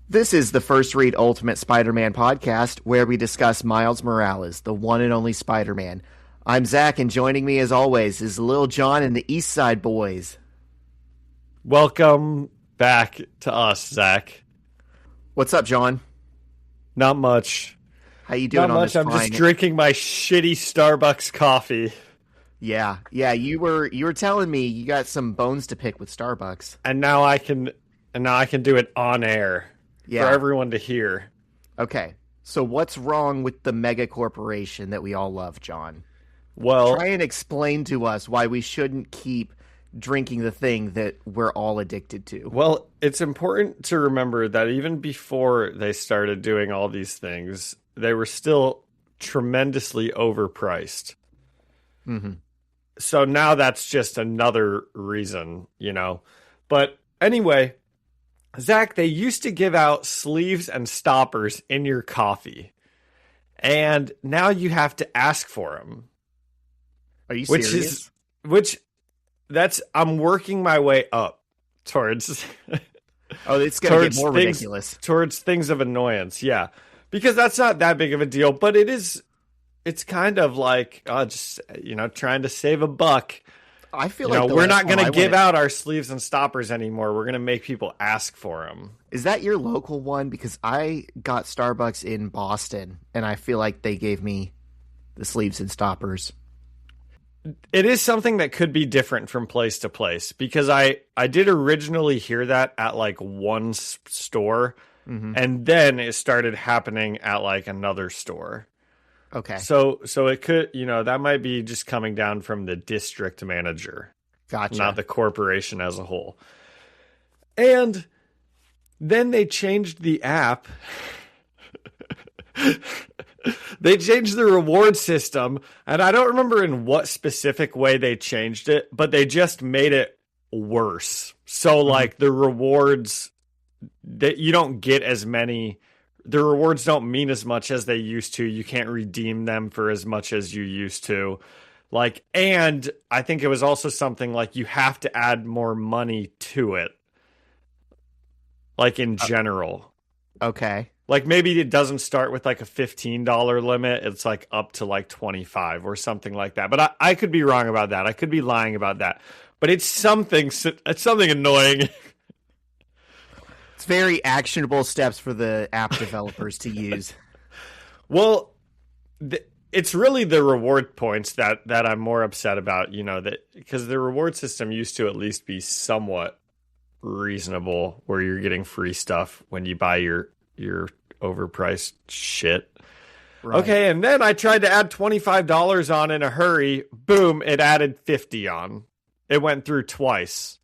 This is the First Read Ultimate Spider-Man podcast where we discuss Miles Morales, the one and only Spider-Man. I'm Zach, and joining me as always is Lil Jon and the East Side Boys. Welcome back to us, Zach. What's up, John? Not much. How you doing Not on much. this I'm fine... just drinking my shitty Starbucks coffee. Yeah. You were telling me you got some bones to pick with Starbucks. And now I can do it on air for everyone to hear. Okay. So what's wrong with the mega corporation that we all love, John? Well, try and explain to us why we shouldn't keep drinking the thing that we're all addicted to. Well, it's important to remember that even before they started doing all these things, they were still tremendously overpriced. Mm-hmm. So now that's just another reason, But anyway, Zach, they used to give out sleeves and stoppers in your coffee. And now you have to ask for them. Are you serious? I'm working my way up towards. Oh, it's going to get more ridiculous. Towards things of annoyance, yeah. Because that's not that big of a deal, but it's kind of like, trying to save a buck. I feel like we're not going to give out our sleeves and stoppers anymore. We're going to make people ask for them. Is that your local one? Because I got Starbucks in Boston, and I feel like they gave me the sleeves and stoppers. It is something that could be different from place to place, because I did originally hear that at like one store, and then it started happening at like another store. Okay. So it could, that might be just coming down from the district manager. Gotcha. Not the corporation as a whole. And then they changed the app. They changed the reward system, and I don't remember in what specific way they changed it, but they just made it worse. So like the rewards that you don't get as many, the rewards don't mean as much as they used to. You can't redeem them for as much as you used to. Like, and I think it was also something like you have to add more money to it. Like in general. Okay. Like maybe it doesn't start with like a $15 limit. It's like up to like 25 or something like that. But I could be wrong about that. I could be lying about that. But it's something annoying. It's very actionable steps for the app developers to use. Well, it's really the reward points that I'm more upset about, that because the reward system used to at least be somewhat reasonable, where you're getting free stuff when you buy your overpriced shit. Right. Okay, and then I tried to add $25 on in a hurry. Boom, it added 50 on. It went through twice.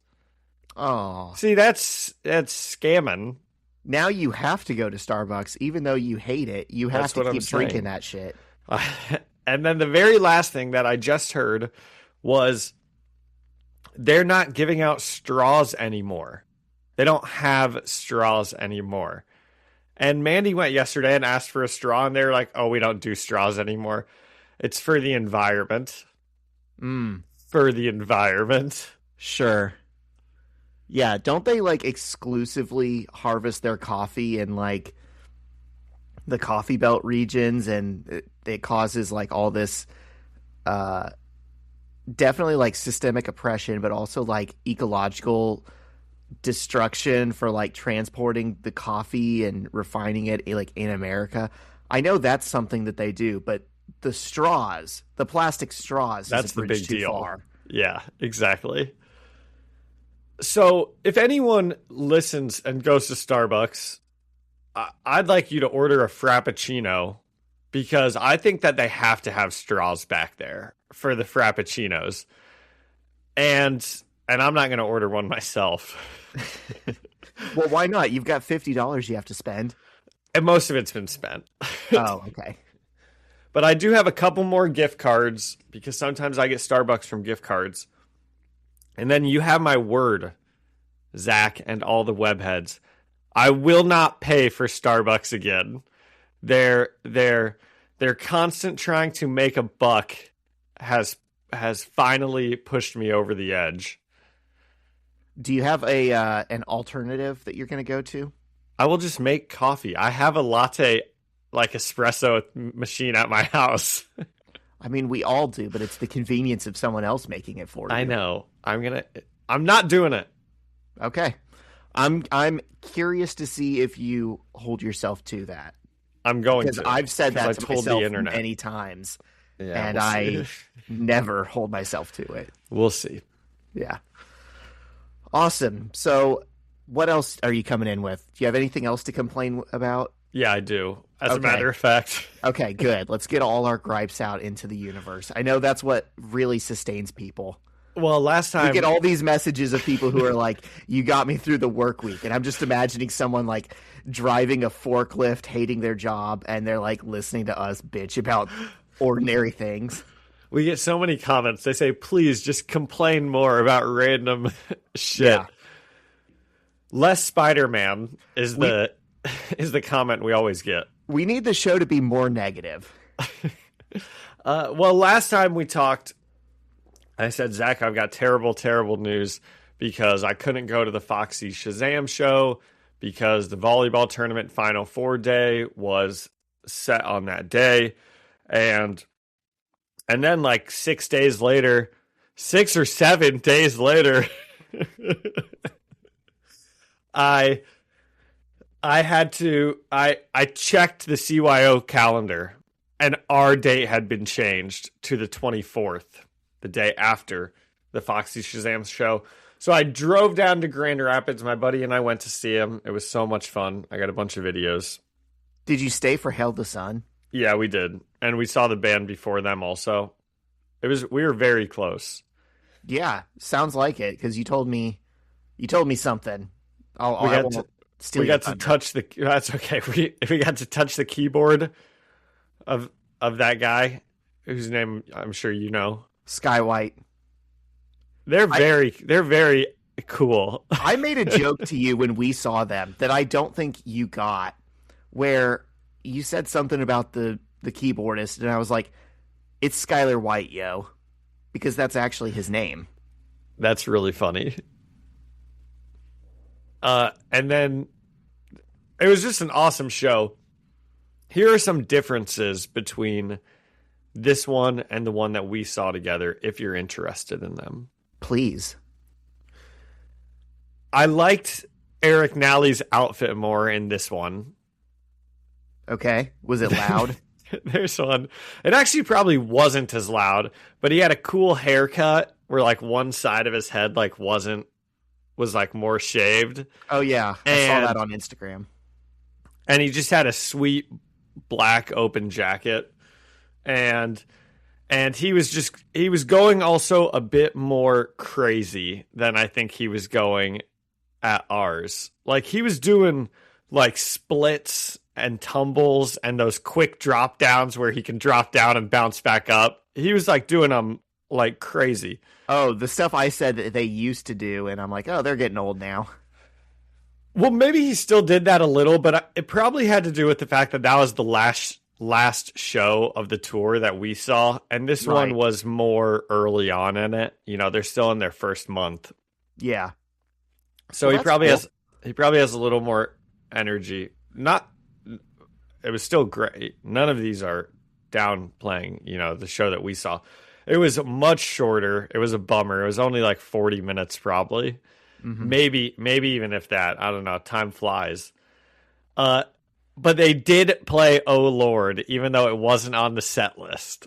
Oh. See, that's scamming. Now you have to go to Starbucks, even though you hate it. You have to keep drinking that shit. And then the very last thing that I just heard was they're not giving out straws anymore. They don't have straws anymore. And Mandy went yesterday and asked for a straw, and they're like, oh, we don't do straws anymore. It's for the environment. For the environment. Sure. Yeah, don't they like exclusively harvest their coffee in like the coffee belt regions, and it causes like all this definitely like systemic oppression, but also like ecological destruction for like transporting the coffee and refining it like in America. I know that's something that they do, but the straws, the plastic straws, that's is a the bridge big too deal. Far. Yeah, exactly. So if anyone listens and goes to Starbucks, I'd like you to order a Frappuccino, because I think that they have to have straws back there for the Frappuccinos. And I'm not going to order one myself. Well, why not? You've got $50 you have to spend. And most of it's been spent. Oh, okay. But I do have a couple more gift cards, because sometimes I get Starbucks from gift cards. And then you have my word, Zach, and all the webheads. I will not pay for Starbucks again. Their constant trying to make a buck has finally pushed me over the edge. Do you have an alternative that you're going to go to? I will just make coffee. I have a latte, like espresso machine at my house. I mean, we all do, but it's the convenience of someone else making it for you. I know. I'm not doing it. Okay. I'm curious to see if you hold yourself to that. I'm going because to. I've said that to myself the internet many times, yeah, and I never hold myself to it. We'll see. Yeah. Awesome. So what else are you coming in with? Do you have anything else to complain about? Yeah, I do. As a matter of fact. Okay, good. Let's get all our gripes out into the universe. I know that's what really sustains people. Well, last time... We get all these messages of people who are like, you got me through the work week. And I'm just imagining someone like driving a forklift, hating their job, and they're like listening to us bitch about ordinary things. We get so many comments. They say, please just complain more about random shit. Yeah. Less Spider-Man is the comment we always get. We need the show to be more negative. Well, last time we talked, I said, Zach, I've got terrible, terrible news because I couldn't go to the Foxy Shazam show because the volleyball tournament Final Four day was set on that day. And then like 6 days later, 6 or 7 days later, I checked the CYO calendar and our date had been changed to the 24th, the day after the Foxy Shazam show. So I drove down to Grand Rapids. My buddy and I went to see him. It was so much fun. I got a bunch of videos. Did you stay for Hell the Sun? Yeah, we did. And we saw the band before them also. We were very close. Yeah, sounds like it because you told me something. We got to touch the. That's okay. We got to touch the keyboard of that guy whose name I'm sure you know. Sky White. They're very cool. I made a joke to you when we saw them that I don't think you got, where you said something about the keyboardist, and I was like, "It's Skylar White, yo," because that's actually his name. That's really funny. And then it was just an awesome show. Here are some differences between this one and the one that we saw together, if you're interested in them. Please. I liked Eric Nally's outfit more in this one. Okay. Was it loud? There's one. It actually probably wasn't as loud, but he had a cool haircut where like one side of his head like was like more shaved. Oh yeah, I saw that on Instagram. And he just had a sweet black open jacket, and he was going also a bit more crazy than I think he was going at ours. Like he was doing like splits and tumbles and those quick drop downs where he can drop down and bounce back up. He was like doing them like crazy. Oh, the stuff I said that they used to do, and I'm like, oh, they're getting old now. Well, maybe he still did that a little, but it probably had to do with the fact that was the last show of the tour that we saw, and this one was more early on in it. You know, they're still in their first month. Yeah. So he probably has a little more energy. It was still great. None of these are downplaying, you know, the show that we saw. It was much shorter. It was a bummer. It was only like 40 minutes probably. Mm-hmm. Maybe even if that. I don't know. Time flies. But they did play Oh Lord, even though it wasn't on the set list.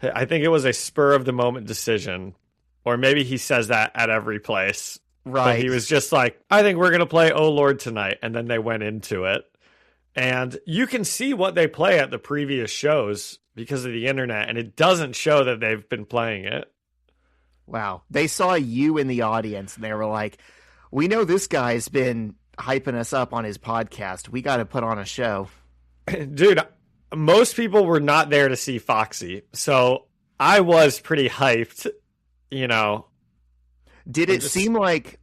I think it was a spur of the moment decision. Or maybe he says that at every place. Right. But he was just like, I think we're going to play Oh Lord tonight. And then they went into it. And you can see what they play at the previous shows because of the internet, and it doesn't show that they've been playing it. Wow. They saw you in the audience, and they were like, we know this guy's been hyping us up on his podcast. We got to put on a show. Dude, most people were not there to see Foxy, so I was pretty hyped, you know. Did it seem like...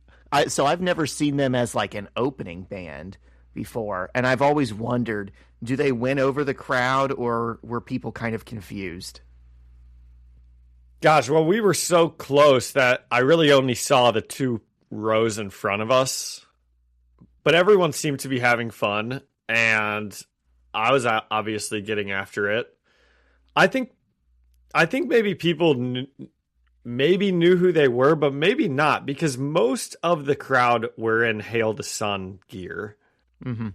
So I've never seen them as like an opening band before, and I've always wondered, do they win over the crowd, or were people kind of confused? Gosh, well, we were so close that I really only saw the 2 rows in front of us. but everyone seemed to be having fun, and I was obviously getting after it. I think maybe people maybe knew who they were, but maybe not, because most of the crowd were in Hail the Sun gear. Mm-hmm.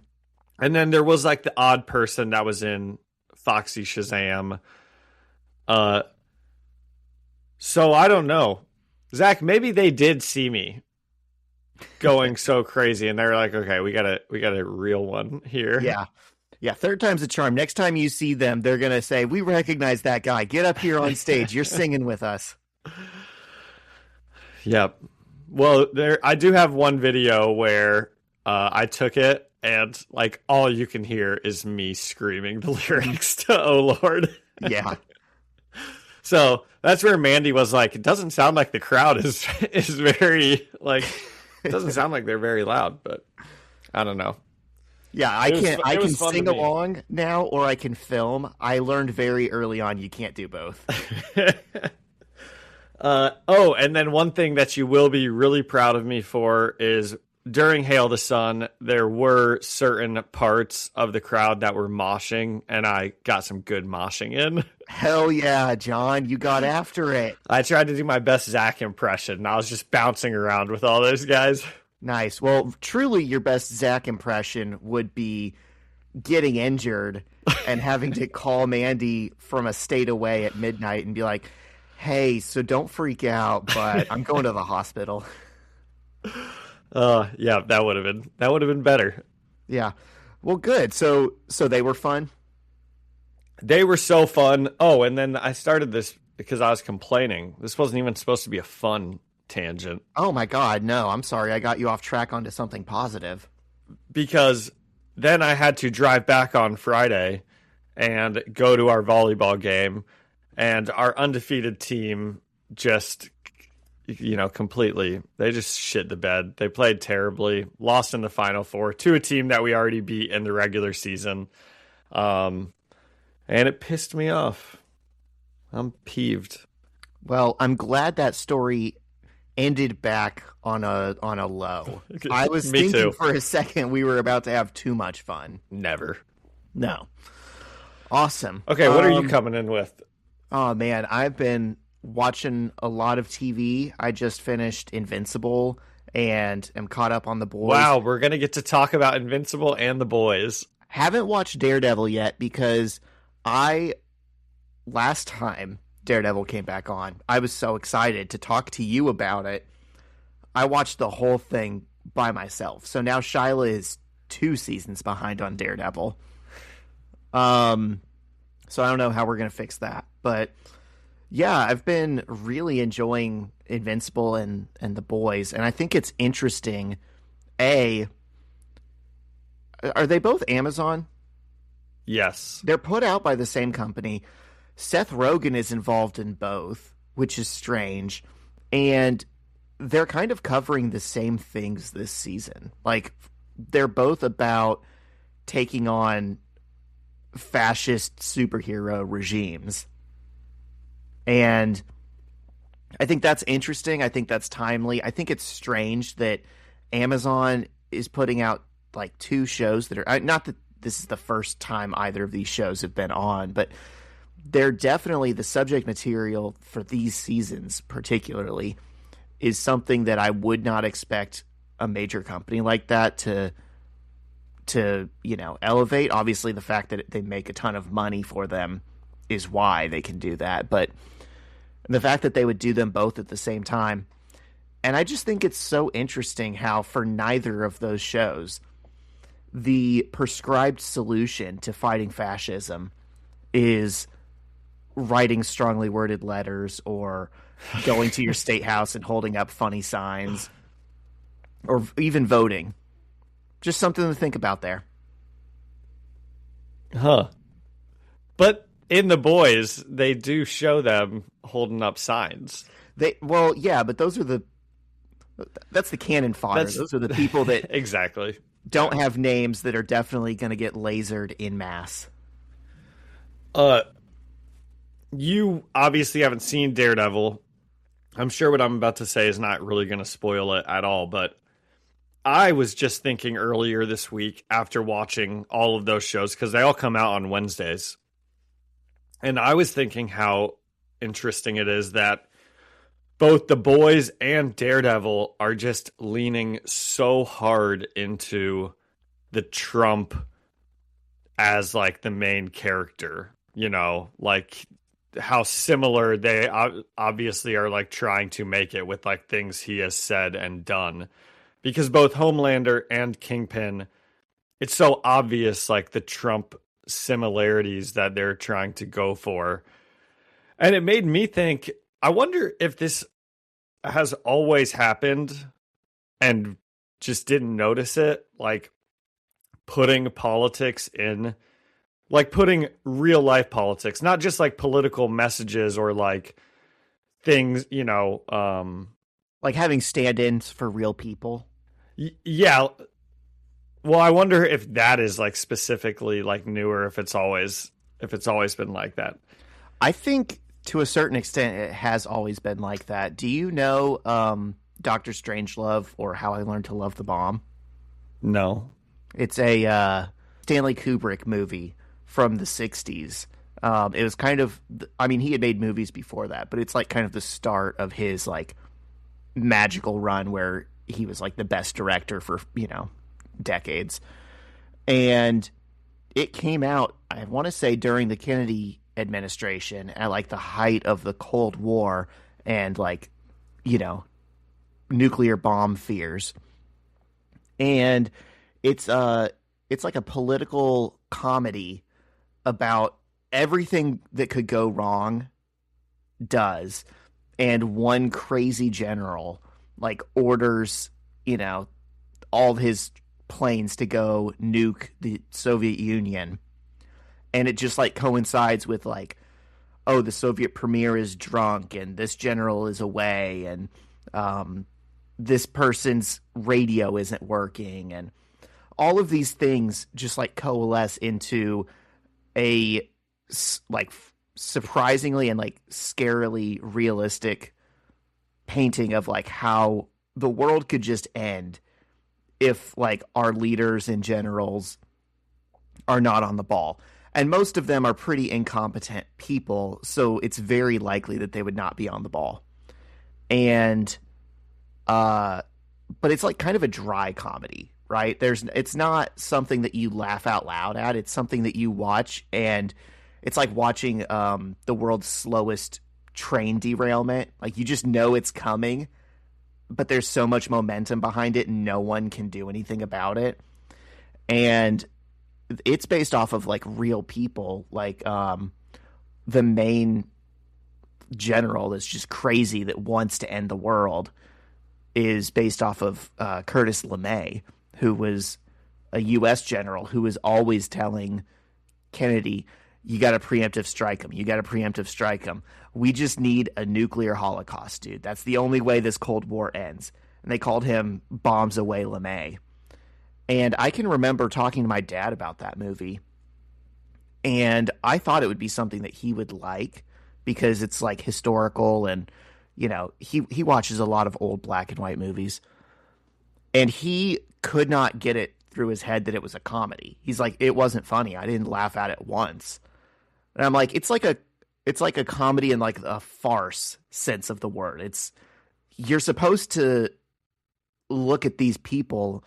And then there was like the odd person that was in Foxy Shazam. So I don't know. Zach, maybe they did see me going so crazy and they're like, okay, we got a real one here. Yeah. Yeah, third time's a charm. Next time you see them, they're going to say, we recognize that guy. Get up here on stage. You're singing with us. Yep. Well, I do have one video where I took it and like all you can hear is me screaming the lyrics to "Oh Lord." Yeah. So that's where Mandy was like, it doesn't sound like the crowd is very like, it doesn't sound like they're very loud, but I don't know. Yeah, I can sing along now, or I can film. I learned very early on you can't do both. And then one thing that you will be really proud of me for is during Hail the Sun, there were certain parts of the crowd that were moshing, and I got some good moshing in. Hell yeah, John, you got after it. I tried to do my best Zach impression, and I was just bouncing around with all those guys. Nice. Well, truly your best Zach impression would be getting injured and having to call Mandy from a state away at midnight and be like, hey, so don't freak out, but I'm going to the hospital. Yeah, that would have been better. Yeah. Well, good. So they were fun. They were so fun. Oh, and then I started this because I was complaining. This wasn't even supposed to be a fun tangent. Oh my God, no! I'm sorry, I got you off track onto something positive. Because then I had to drive back on Friday and go to our volleyball game, and our undefeated team just, completely, they just shit the bed. They played terribly, lost in the Final Four to a team that we already beat in the regular season. And it pissed me off. I'm peeved. Well, I'm glad that story ended back on a low. I was thinking for a second we were about to have too much fun. Never. No. Awesome. Okay, what are you coming in with? Oh, man, I've been watching a lot of TV. I just finished Invincible and am caught up on The Boys. Wow, we're going to get to talk about Invincible and The Boys. Haven't watched Daredevil yet because last time Daredevil came back on, I was so excited to talk to you about it. I watched the whole thing by myself. So now Shyla is 2 seasons behind on Daredevil. So I don't know how we're going to fix that. But yeah, I've been really enjoying Invincible and The Boys. And I think it's interesting. Are they both Amazon? Yes. They're put out by the same company. Seth Rogen is involved in both, which is strange. And they're kind of covering the same things this season. Like, they're both about taking on fascist superhero regimes. And I think that's interesting. I think that's timely. I think it's strange that Amazon is putting out like 2 shows that are not that this is the first time either of these shows have been on, but they're definitely the subject material for these seasons particularly is something that I would not expect a major company like that to elevate. Obviously the fact that they make a ton of money for them is why they can do that, but the fact that they would do them both at the same time. And I just think it's so interesting how for neither of those shows the prescribed solution to fighting fascism is writing strongly worded letters or going to your state house and holding up funny signs or even voting. Just something to think about there. Huh. But in The Boys, they do show them holding up signs. But that's the canon fodder. Those are the people that exactly don't have names that are definitely going to get lasered in mass. You obviously haven't seen Daredevil. I'm sure what I'm about to say is not really going to spoil it at all, but I was just thinking earlier this week after watching all of those shows, because they all come out on Wednesdays. And I was thinking how interesting it is that both The Boys and Daredevil are just leaning so hard into the Trump as like the main character, like how similar they obviously are, like trying to make it with like things he has said and done, because both Homelander and Kingpin, it's so obvious like the Trump similarities that they're trying to go for. And it made me think, I wonder if this has always happened and just didn't notice it, like putting politics in, like putting real life politics, not just like political messages or like things, like having stand-ins for real people. Yeah. Well, I wonder if that is like specifically like newer, if it's always been like that. I think to a certain extent it has always been like that. Do you know Dr. Strangelove or How I Learned to Love the Bomb? No. It's a Stanley Kubrick movie from the 60s. It was kind of, I mean, he had made movies before that, but it's like kind of the start of his like magical run where he was like the best director for, decades. And it came out, I want to say, during the Kennedy administration at like the height of the Cold War and like, nuclear bomb fears. And it's like a political comedy about everything that could go wrong does. And one crazy general like orders, all of his planes to go nuke the Soviet Union. And it just like coincides with like, oh, the Soviet premier is drunk and this general is away and this person's radio isn't working, and all of these things just like coalesce into a like surprisingly and like scarily realistic painting of like how the world could just end if like our leaders and generals are not on the ball. And most of them are pretty incompetent people, so it's very likely that they would not be on the ball. And but it's like kind of a dry comedy, right? It's not something that you laugh out loud at. It's something that you watch, and it's like watching the world's slowest train derailment. Like you just know it's coming, but there's so much momentum behind it and no one can do anything about it. And it's based off of like real people, like the main general that's just crazy that wants to end the world is based off of Curtis LeMay, who was a U.S. general who was always telling Kennedy, you got to preemptive strike him. You got to preemptive strike him. We just need a nuclear holocaust, dude. That's the only way this Cold War ends. And they called him Bombs Away LeMay. And I can remember talking to my dad about that movie. And I thought it would be something that he would like because it's like historical and, he watches a lot of old black and white movies. And he could not get it through his head that it was a comedy. He's like, it wasn't funny. I didn't laugh at it once. And I'm like, it's like a comedy in like a farce sense of the word. You're supposed to look at these people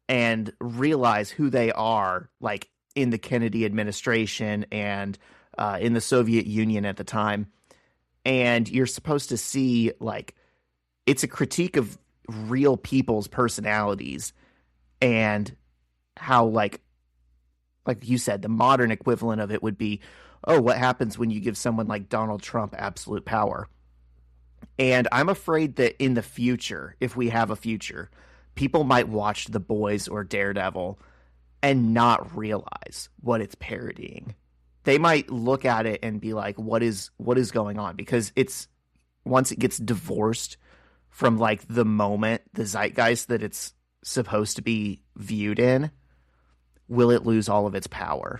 and realize who they are, like in the Kennedy administration and in the Soviet Union at the time. And you're supposed to see like it's a critique of real people's personalities and how like you said, the modern equivalent of it would be, oh, what happens when you give someone like Donald Trump absolute power? And I'm afraid that in the future, if we have a future, people might watch The Boys or Daredevil and not realize what it's parodying. They might look at it and be like, what is going on? Because it's once it gets divorced from like the moment, the zeitgeist that it's supposed to be viewed in, will it lose all of its power?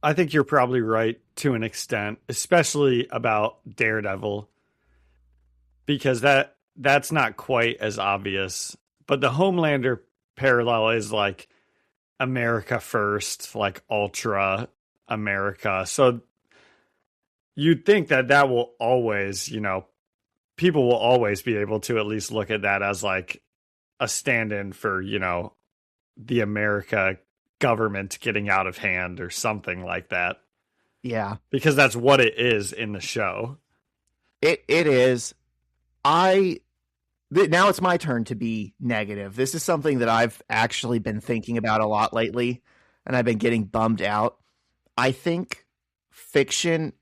I think you're probably right to an extent, especially about Daredevil, because that that's not quite as obvious. But the Homelander parallel is like America first, like ultra America. So you'd think that will always, people will always be able to at least look at that as like a stand-in for, the America government getting out of hand or something like that. Yeah. Because that's what it is in the show. It is. Now it's my turn to be negative. This is something that I've actually been thinking about a lot lately, and I've been getting bummed out. I think fiction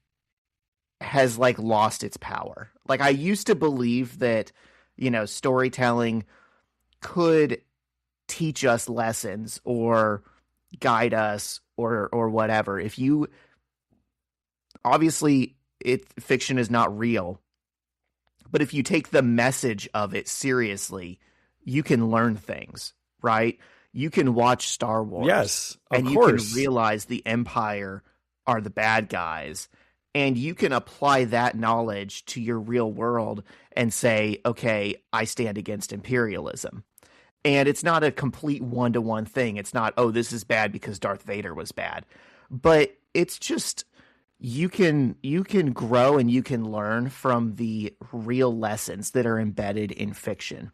has like lost its power. Like I used to believe that, storytelling could teach us lessons or guide us or whatever. If you obviously fiction is not real, but if you take the message of it seriously, you can learn things, right? You can watch Star Wars. Yes, of and course. You can realize the Empire are the bad guys. And you can apply that knowledge to your real world and say, okay, I stand against imperialism. And it's not a complete one-to-one thing. It's not, oh, this is bad because Darth Vader was bad. But it's just, you can grow and you can learn from the real lessons that are embedded in fiction.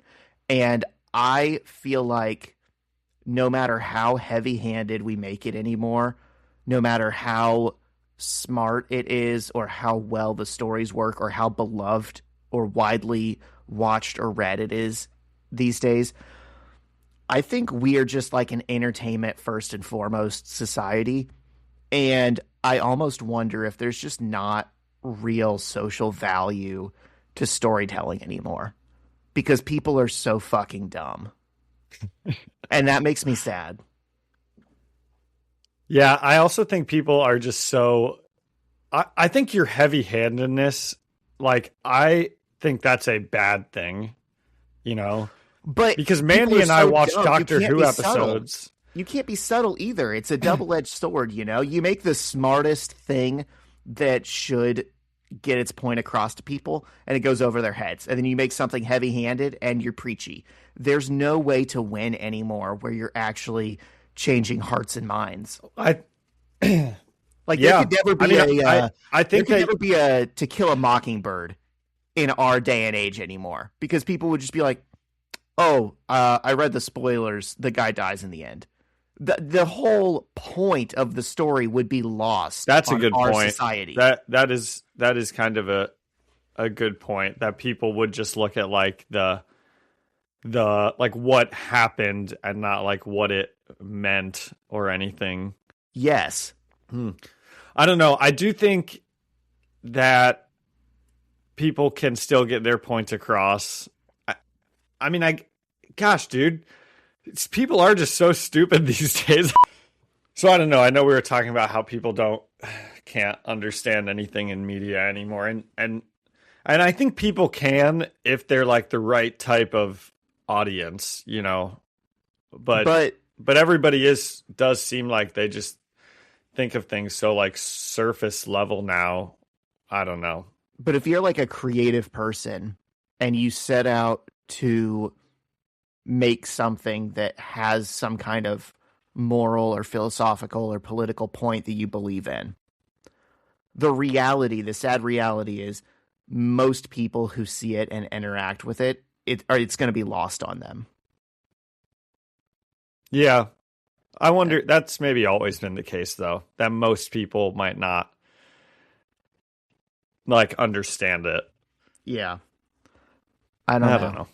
And I feel like no matter how heavy-handed we make it anymore, no matter how smart it is or how well the stories work or how beloved or widely watched or read it is these days, I think we are just like an entertainment first and foremost society. And I almost wonder if there's just not real social value to storytelling anymore because people are so fucking dumb. And that makes me sad. Yeah, I also think people are just so... I think your heavy-handedness, like, I think that's a bad thing, But because Mandy and I watched dumb. Doctor Who episodes. You can't be subtle either. It's a double-edged sword, You make the smartest thing that should get its point across to people, and it goes over their heads. And then you make something heavy-handed, and you're preachy. There's no way to win anymore where you're actually changing hearts and minds. Like there could never be never be a To Kill a Mockingbird in our day and age anymore because people would just be like, "Oh, I read the spoilers. The guy dies in the end." The whole point of the story would be lost. That's a good point. Society. That is kind of a good point that people would just look at like the like what happened and not like what it meant or anything. Yes. I don't know. I do think that people can still get their points across. Gosh, dude, people are just so stupid these days. So I don't know. I know we were talking about how people can't understand anything in media anymore. And I think people can if they're like the right type of audience, but everybody does seem like they just think of things so like surface level now. I don't know. But if you're like a creative person and you set out to make something that has some kind of moral or philosophical or political point that you believe in, the sad reality is most people who see it and interact with it, it's going to be lost on them. Yeah. I wonder, that's maybe always been the case, though, that most people might not, like, understand it. Yeah. I don't know.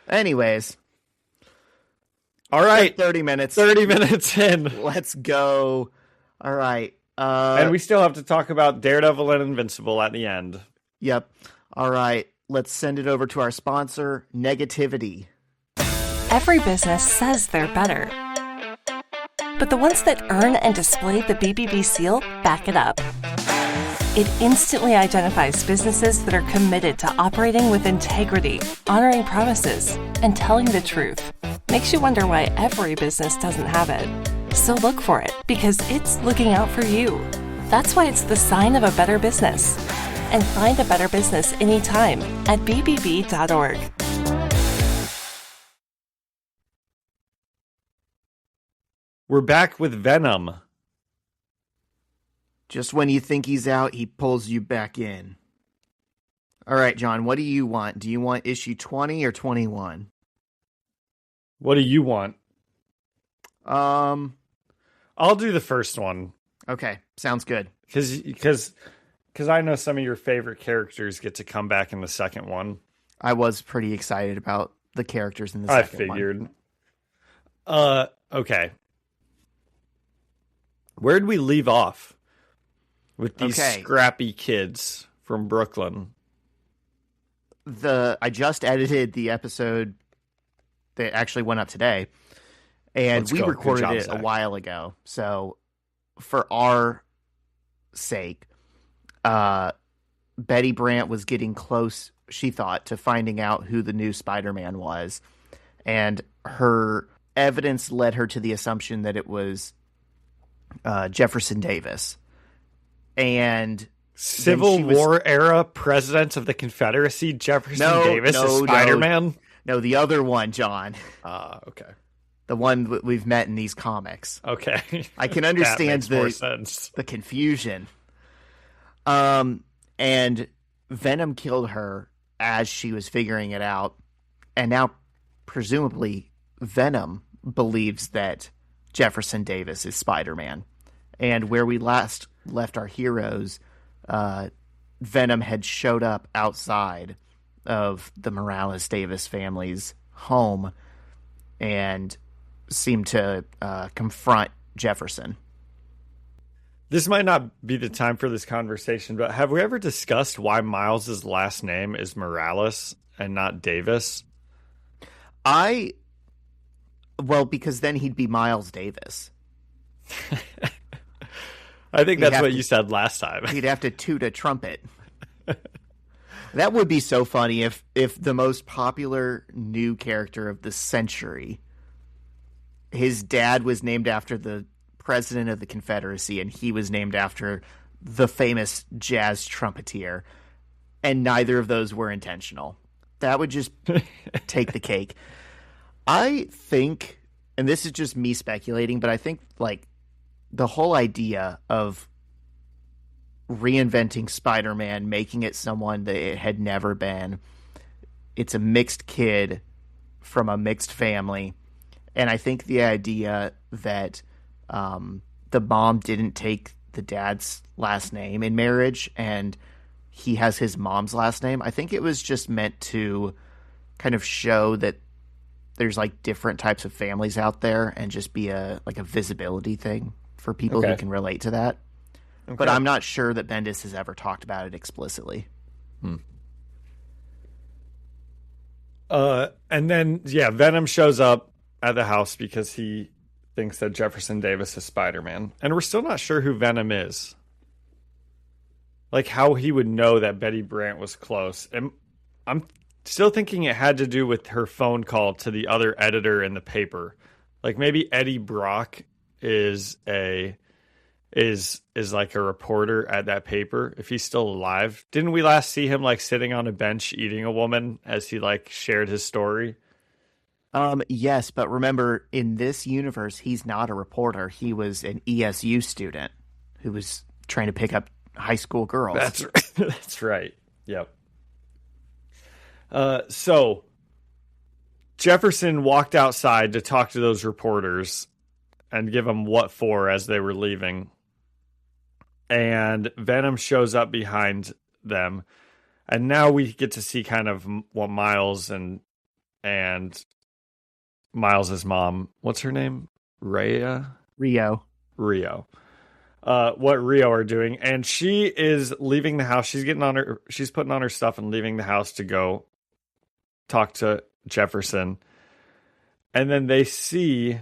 Anyways. All right. 30 minutes. 30 minutes in. Let's go. All right. And we still have to talk about Daredevil and Invincible at the end. Yep. All right. Let's send it over to our sponsor, Negativity. Every business says they're better. But the ones that earn and display the BBB seal back it up. It instantly identifies businesses that are committed to operating with integrity, honoring promises, and telling the truth. Makes you wonder why every business doesn't have it. So look for it, because it's looking out for you. That's why it's the sign of a better business. and find a better business anytime at bbb.org. We're back with Venom. Just when you think he's out, he pulls you back in. All right, John, what do you want? Do you want issue 20 or 21? What do you want? I'll do the first one. Okay, sounds good. Because I know some of your favorite characters get to come back in the second one. I was pretty excited about the characters in the second one. I figured. Okay. Where'd we leave off with these scrappy kids from Brooklyn? I just edited the episode that actually went up today, and we recorded it a while ago. So for our sake, Betty Brant was getting close, she thought, to finding out who the new Spider-Man was, and her evidence led her to the assumption that it was Jefferson Davis. And Civil War era president of the Confederacy, Jefferson Davis is Spider-Man? No, the other one, John. Okay. The one we've met in these comics. Okay. I can understand the confusion. And Venom killed her as she was figuring it out. And now, presumably, Venom believes that Jefferson Davis is Spider-Man. And where we last left our heroes, Venom had showed up outside of the Morales Davis family's home and seemed to confront Jefferson. This might not be the time for this conversation, but have we ever discussed why Miles's last name is Morales and not Davis? Well, because then he'd be Miles Davis. I think that's what you said last time. He'd have to toot a trumpet. That would be so funny if the most popular new character of the century, his dad was named after the president of the Confederacy and he was named after the famous jazz trumpeter, and neither of those were intentional. That would just take the cake. I think, and this is just me speculating, but I think like the whole idea of reinventing Spider-Man, making it someone that it had never been, it's a mixed kid from a mixed family, and I think the idea that the mom didn't take the dad's last name in marriage and he has his mom's last name, I think it was just meant to kind of show that there's like different types of families out there and just be a visibility thing for people who can relate to that. Okay. But I'm not sure that Bendis has ever talked about it explicitly. And then, Venom shows up at the house because he thinks that Jefferson Davis is Spider-Man. And we're still not sure who Venom is. Like, how he would know that Betty Brant was close. And I'm still thinking it had to do with her phone call to the other editor in the paper. Like, maybe Eddie Brock is like a reporter at that paper, if he's still alive. Didn't we last see him like sitting on a bench eating a woman as he like shared his story? Yes, but remember, in this universe, he's not a reporter. He was an ESU student who was trying to pick up high school girls. That's right. That's right. Yep. So Jefferson walked outside to talk to those reporters and give them what for as they were leaving. And Venom shows up behind them. And now we get to see kind of what Miles and Miles's mom, what's her name? Rio. What Rio are doing. And she is leaving the house. She's putting on her stuff and leaving the house to go talk to Jefferson. And then they see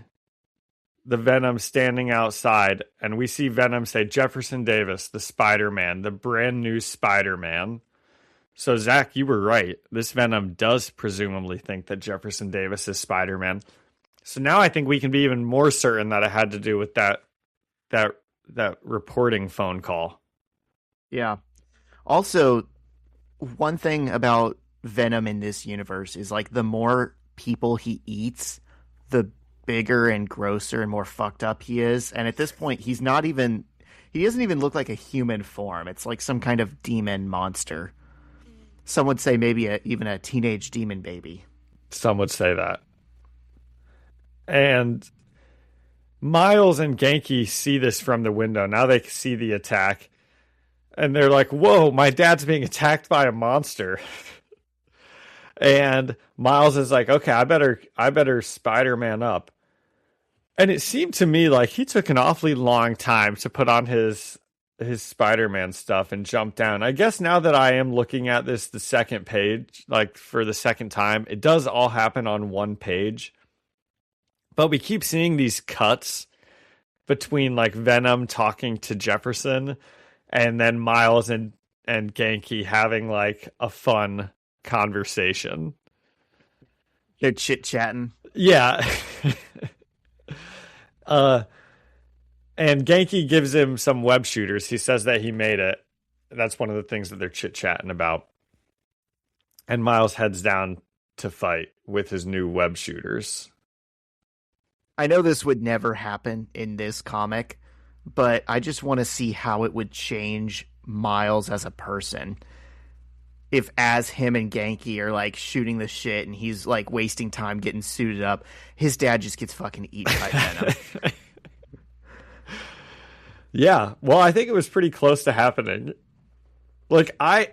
the Venom standing outside, and we see Venom say, Jefferson Davis, the Spider-Man, the brand new Spider-Man. So, Zach, you were right. This Venom does presumably think that Jefferson Davis is Spider-Man. So now I think we can be even more certain that it had to do with that reporting phone call. Yeah. Also, one thing about Venom in this universe is like the more people he eats, the bigger and grosser and more fucked up he is. And at this point, he doesn't even look like a human form. It's like some kind of demon monster. Some would say maybe even a teenage demon baby. Some would say that. And Miles and Genki see this from the window. Now they see the attack. And they're like, whoa, my dad's being attacked by a monster. And Miles is like, okay, I better Spider-Man up. And it seemed to me like he took an awfully long time to put on his Spider-Man stuff and jump down. I guess now that I am looking at this the second page, like for the second time, it does all happen on one page. But we keep seeing these cuts between like Venom talking to Jefferson and then Miles and Genki having like a fun conversation. They're chit-chatting. Yeah. And Genki gives him some web shooters. He says that he made it. That's one of the things that they're chit-chatting about. And Miles heads down to fight with his new web shooters. I know this would never happen in this comic, but I just want to see how it would change Miles as a person. If as him and Genki are like shooting the shit and he's like wasting time getting suited up, his dad just gets fucking eaten by Venom. Yeah, well, I think it was pretty close to happening. Like I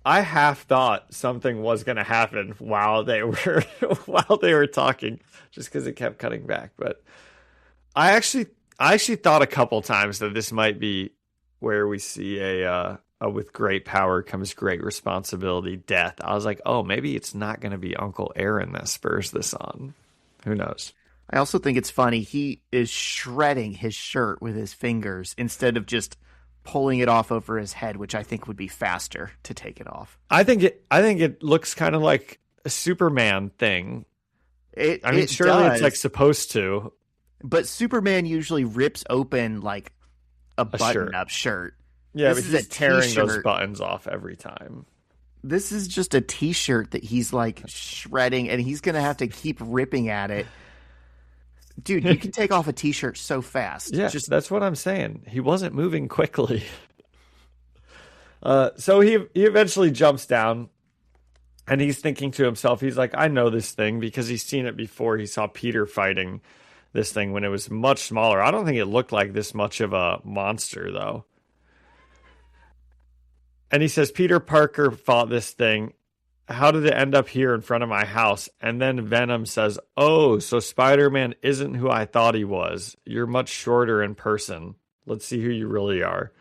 half thought something was going to happen while they were talking, just because it kept cutting back. But I actually thought a couple times that this might be where we see a with great power comes great responsibility death. I was like, oh, maybe it's not going to be Uncle Aaron that spurs this on. Who knows? I also think it's funny. He is shredding his shirt with his fingers instead of just pulling it off over his head, which I think would be faster to take it off. I think it looks kind of like a Superman thing. Surely it's like supposed to. But Superman usually rips open like a button-up shirt. Yeah, but he's tearing those buttons off every time. This is just a t-shirt that he's like shredding, and he's going to have to keep ripping at it. Dude, you can take off a t-shirt so fast. Yeah, that's what I'm saying. He wasn't moving quickly. So he eventually jumps down, and he's thinking to himself, he's like, I know this thing because he's seen it before. He saw Peter fighting this thing when it was much smaller. I don't think it looked like this much of a monster, though. And he says, Peter Parker fought this thing. How did it end up here in front of my house? And then Venom says, oh, so Spider-Man isn't who I thought he was. You're much shorter in person. Let's see who you really are.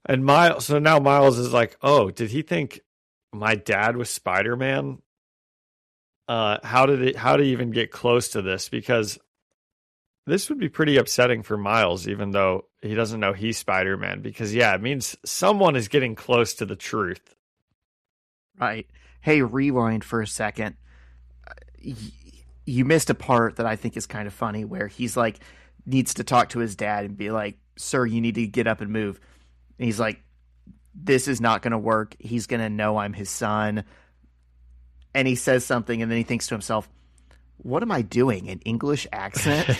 And so now Miles is like, oh, did he think my dad was Spider-Man? How did he even get close to this? Because this would be pretty upsetting for Miles, even though he doesn't know he's Spider-Man. Because, yeah, it means someone is getting close to the truth. Right. Hey, rewind for a second. You missed a part that I think is kind of funny where he's like, needs to talk to his dad and be like, sir, you need to get up and move. And he's like, this is not going to work. He's going to know I'm his son. And he says something and then he thinks to himself, what am I doing? An English accent?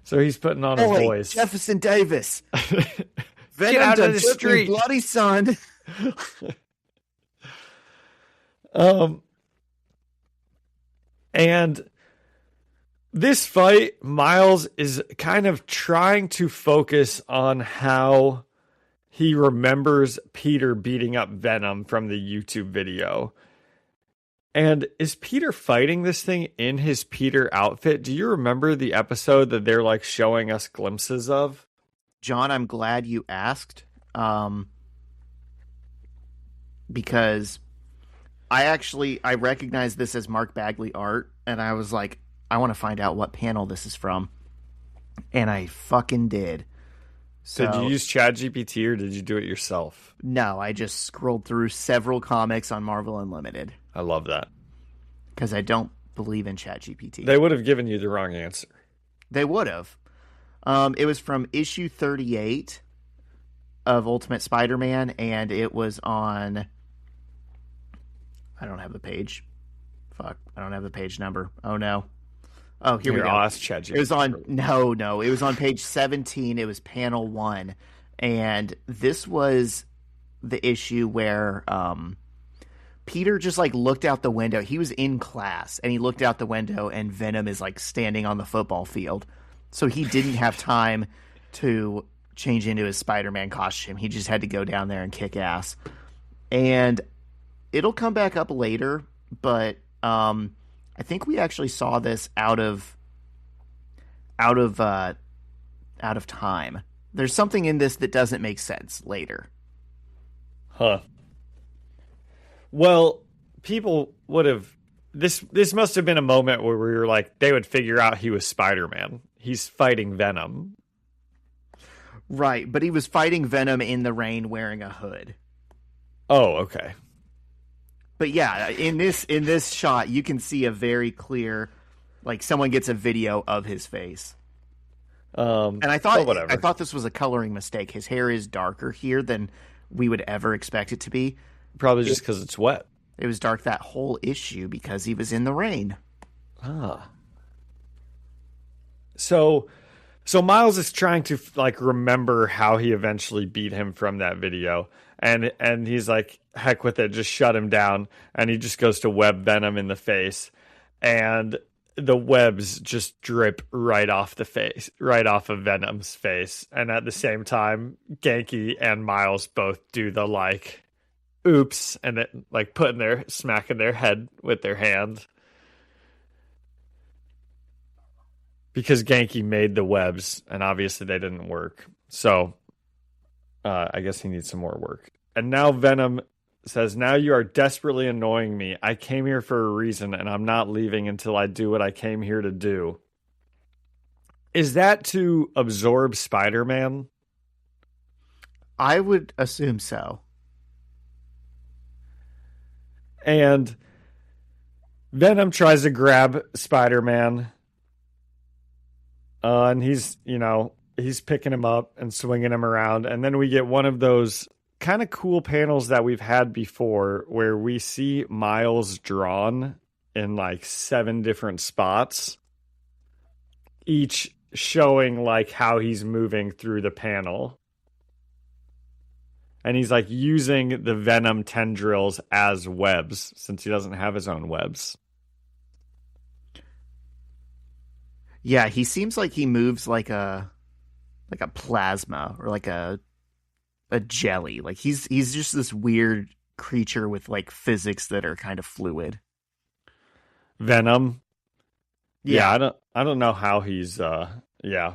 So he's putting on his voice. Jefferson Davis. Get out of the street, bloody son. And this fight, Miles is kind of trying to focus on how he remembers Peter beating up Venom from the YouTube video. And is Peter fighting this thing in his Peter outfit? Do you remember the episode that they're like showing us glimpses of? John, I'm glad you asked. Because I recognize this as Mark Bagley art, and I was like, I want to find out what panel this is from. And I fucking did. So, did you use ChatGPT or did you do it yourself? No, I just scrolled through several comics on Marvel Unlimited. I love that. Because I don't believe in ChatGPT. They would have given you the wrong answer. They would have. It was from issue 38 of Ultimate Spider-Man, and it was on... I don't have the page. Fuck, I don't have the page number. Oh, no. Oh, here we go. It was on... No. It was on page 17. It was panel 1. And this was the issue where Peter just, like, looked out the window. He was in class, and he looked out the window, and Venom is, like, standing on the football field. So he didn't have time to change into his Spider-Man costume. He just had to go down there and kick ass. And it'll come back up later, but I think we actually saw this out of time. There's something in this that doesn't make sense later. Huh. Well, people would have... This must have been a moment where we were like, they would figure out he was Spider-Man. He's fighting Venom. Right, but he was fighting Venom in the rain wearing a hood. Oh, okay. But yeah, in this shot, you can see a very clear, like, someone gets a video of his face. And I thought this was a coloring mistake. His hair is darker here than we would ever expect it to be. Probably just because it's wet. It was dark that whole issue because he was in the rain. Ah. So Miles is trying to, like, remember how he eventually beat him from that video. And he's like, heck with it, just shut him down. And he just goes to web Venom in the face. And the webs just drip right off the face, right off of Venom's face. And at the same time, Genki and Miles both do the, like, oops, and it, like, smacking their head with their hand. Because Genki made the webs, and obviously they didn't work. So, I guess he needs some more work. And now Venom says, now you are desperately annoying me. I came here for a reason, and I'm not leaving until I do what I came here to do. Is that to absorb Spider-Man? I would assume so. And Venom tries to grab Spider-Man. And he's picking him up and swinging him around. And then we get one of those kind of cool panels that we've had before where we see Miles drawn in, like, 7 different spots, each showing, like, how he's moving through the panel. And he's, like, using the Venom tendrils as webs since he doesn't have his own webs. Yeah, he seems like he moves like a plasma or like a jelly. Like he's just this weird creature with, like, physics that are kind of fluid. Venom. Yeah, I don't know how he's yeah.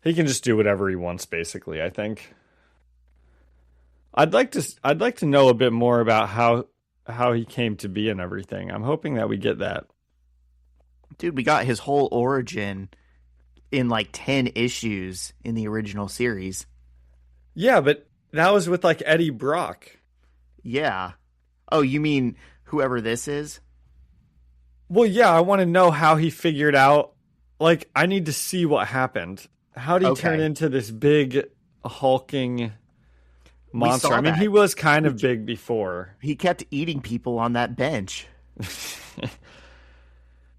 He can just do whatever he wants, basically, I think. I'd like to know a bit more about how he came to be and everything. I'm hoping that we get that. Dude, we got his whole origin in, like, 10 issues in the original series. Yeah, but that was with, like, Eddie Brock. Yeah. Oh, you mean whoever this is? Well, yeah, I want to know how he figured out. Like, I need to see what happened. How did he turn into this big, hulking monster? I mean, he was kind of big before. He kept eating people on that bench.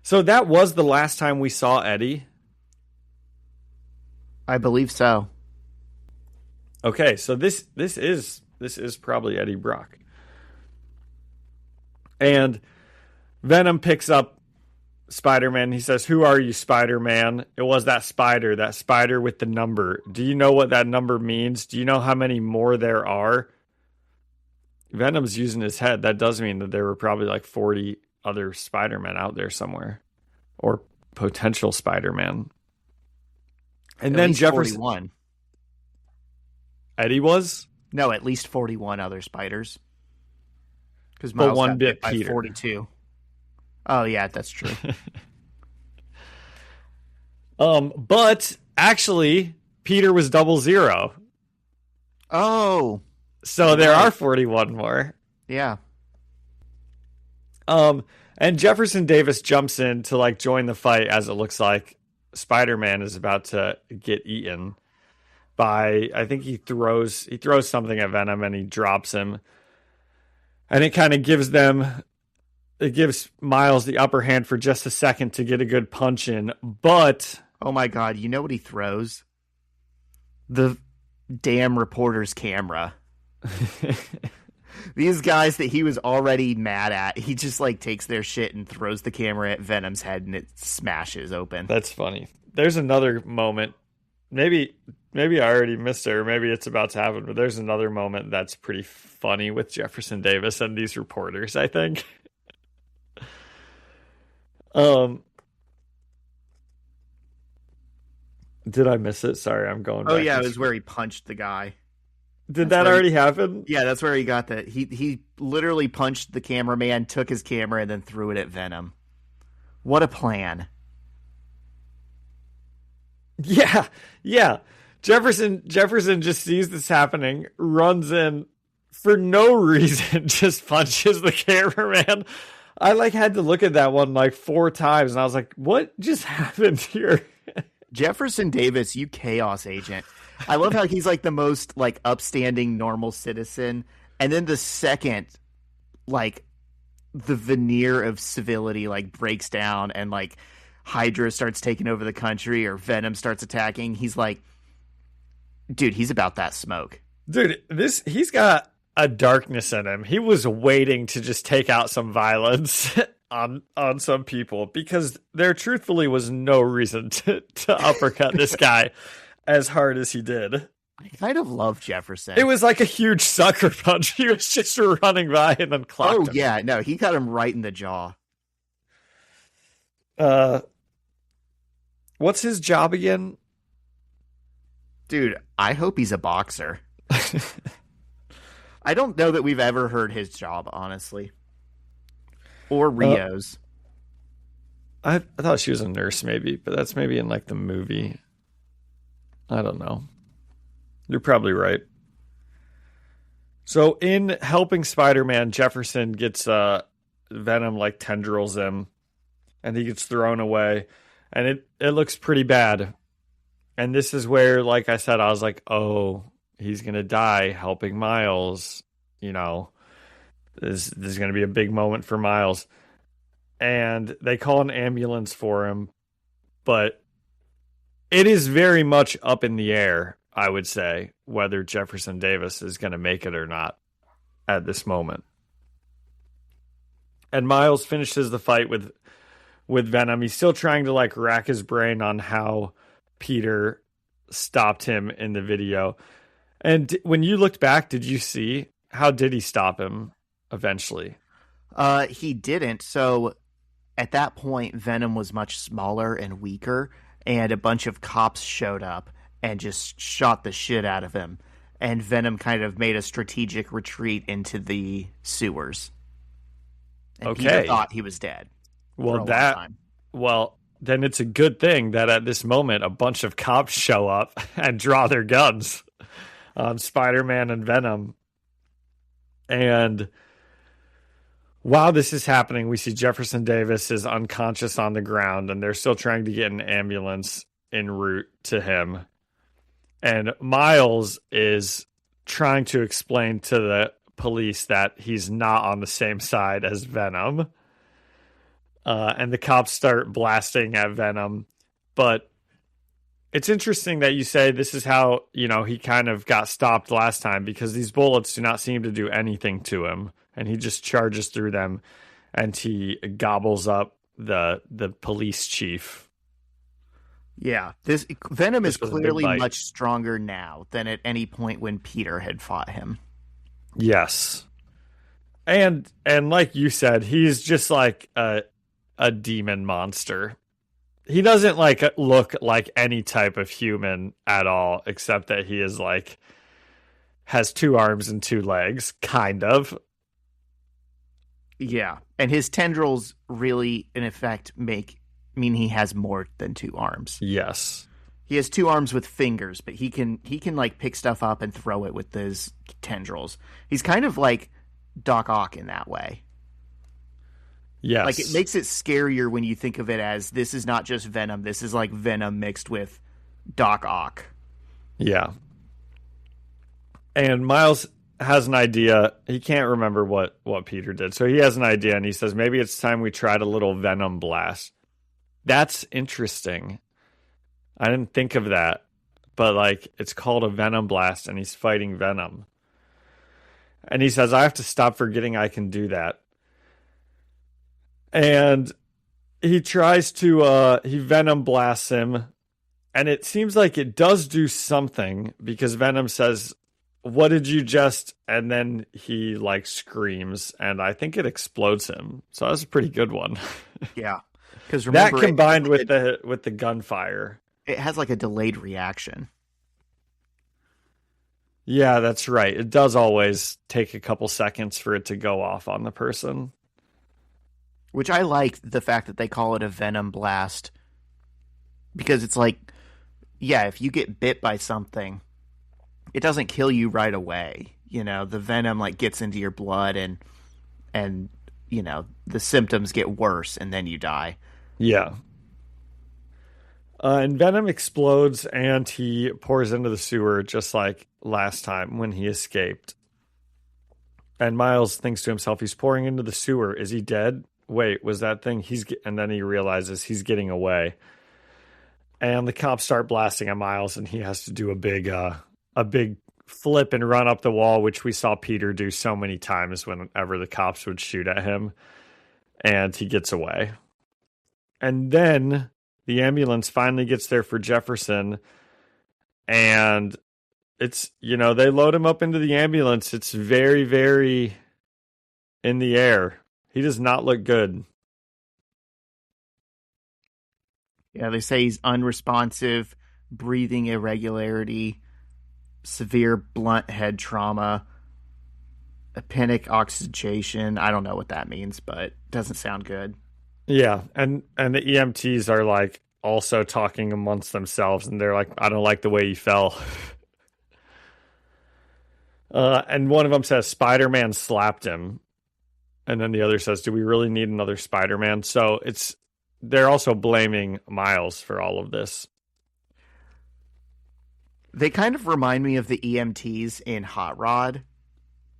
So that was the last time we saw Eddie? I believe so. Okay, so this is probably Eddie Brock. And Venom picks up Spider-Man. He says, "Who are you, Spider-Man?" It was that spider with the number. Do you know what that number means? Do you know how many more there are? Venom's using his head. That does mean that there were probably like 40 other Spider-Man out there somewhere. Or potential Spider-Man. And then Jefferson... 41. Eddie was? No, at least 41 other spiders. Because Miles got bit by 42. Oh, yeah, that's true. But actually, Peter was 00. Oh. So there are 41 more. Yeah. And Jefferson Davis jumps in to, like, join the fight, as it looks like. Spider-Man is about to get eaten by, I think he throws something at Venom and he drops him. And it kind of gives Miles the upper hand for just a second to get a good punch in. But oh my God, you know what he throws? The damn reporter's camera. These guys that he was already mad at, he just like takes their shit and throws the camera at Venom's head and it smashes open. That's funny. There's another moment. Maybe I already missed it, or maybe it's about to happen, but there's another moment that's pretty funny with Jefferson Davis and these reporters, I think. Did I miss it? Sorry, I'm going back. Oh yeah, it was where he punched the guy. Did that already happen? Yeah, that's where he got that. He literally punched the cameraman, took his camera, and then threw it at Venom. What a plan. Yeah. Jefferson just sees this happening, runs in for no reason, just punches the cameraman. I had to look at that one 4 times, and I was like, what just happened here? Jefferson Davis, you chaos agent. I love how he's the most upstanding normal citizen, and then the second the veneer of civility breaks down and Hydra starts taking over the country or Venom starts attacking, he's dude, he's about that smoke. Dude, he's got a darkness in him. He was waiting to just take out some violence on some people because there truthfully was no reason to uppercut this guy as hard as he did. I kind of love Jefferson. It was like a huge sucker punch. He was just running by and then clocked him. Yeah, no, he got him right in the jaw. What's his job again? Dude, I hope he's a boxer. I don't know that we've ever heard his job, honestly. Or Rio's. I thought she was a nurse, maybe, but that's maybe in the movie. I don't know. You're probably right. So in helping Spider-Man, Jefferson gets Venom tendrils him, and he gets thrown away, and it looks pretty bad. And this is where, like I said, I was like, oh, he's going to die helping Miles. This is going to be a big moment for Miles. And they call an ambulance for him, but it is very much up in the air, I would say, whether Jefferson Davis is going to make it or not at this moment. And Miles finishes the fight with Venom. He's still trying to rack his brain on how Peter stopped him in the video. And when you looked back, did you see how did he stop him eventually? He didn't. So at that point, Venom was much smaller and weaker, and a bunch of cops showed up and just shot the shit out of him. And Venom kind of made a strategic retreat into the sewers. And Peter thought he was dead. Well, then it's a good thing that at this moment, a bunch of cops show up and draw their guns on Spider-Man and Venom. And while this is happening, we see Jefferson Davis is unconscious on the ground, and they're still trying to get an ambulance en route to him. And Miles is trying to explain to the police that he's not on the same side as Venom. And the cops start blasting at Venom. But it's interesting that you say this is how, he kind of got stopped last time, because these bullets do not seem to do anything to him. And he just charges through them and he gobbles up the police chief. Yeah, this Venom is clearly much stronger now than at any point when Peter had fought him. Yes. And like you said, he's just a demon monster. He doesn't look like any type of human at all, except that he is has 2 arms and 2 legs, kind of. Yeah, and his tendrils really, in effect, mean he has more than 2 arms. Yes. He has 2 arms with fingers, but he can pick stuff up and throw it with his tendrils. He's kind of like Doc Ock in that way. Yes. Like, it makes it scarier when you think of it as this is not just Venom. This is like Venom mixed with Doc Ock. Yeah. And Miles has an idea. He can't remember what Peter did. So he has an idea, and he says, maybe it's time we tried a little Venom blast. That's interesting. I didn't think of that. But, like, it's called a Venom blast, and he's fighting Venom. And he says, I have to stop forgetting I can do that. And he tries to, he Venom blasts him. And it seems like it does do something, because Venom says, what did you just... And then he, like, screams, and I think it explodes him. So that was a pretty good one. Yeah. Because that combined with the gunfire. It has, like, a delayed reaction. Yeah, that's right. It does always take a couple seconds for it to go off on the person. Which I like the fact that they call it a Venom blast. Because it's like, yeah, if you get bit by something, it doesn't kill you right away. You know, the venom like gets into your blood and you know, the symptoms get worse and then you die. Yeah. And Venom explodes and he pours into the sewer just like last time when he escaped. And Miles thinks to himself, he's pouring into the sewer. Is he dead? Wait, was that thing? And then he realizes he's getting away. And the cops start blasting at Miles, and he has to do a big flip and run up the wall, which we saw Peter do so many times whenever the cops would shoot at him. And he gets away. And then the ambulance finally gets there for Jefferson, and it's, you know, they load him up into the ambulance. It's very, very in the air. He does not look good. Yeah, they say he's unresponsive, breathing irregularity, severe blunt head trauma, apneic oxygenation. I don't know what that means, but it doesn't sound good. Yeah, and the EMTs are like also talking amongst themselves, and they're like, I don't like the way he fell. And one of them says Spider-Man slapped him. And then the other says, do we really need another Spider-Man? So they're also blaming Miles for all of this. They kind of remind me of the EMTs in Hot Rod.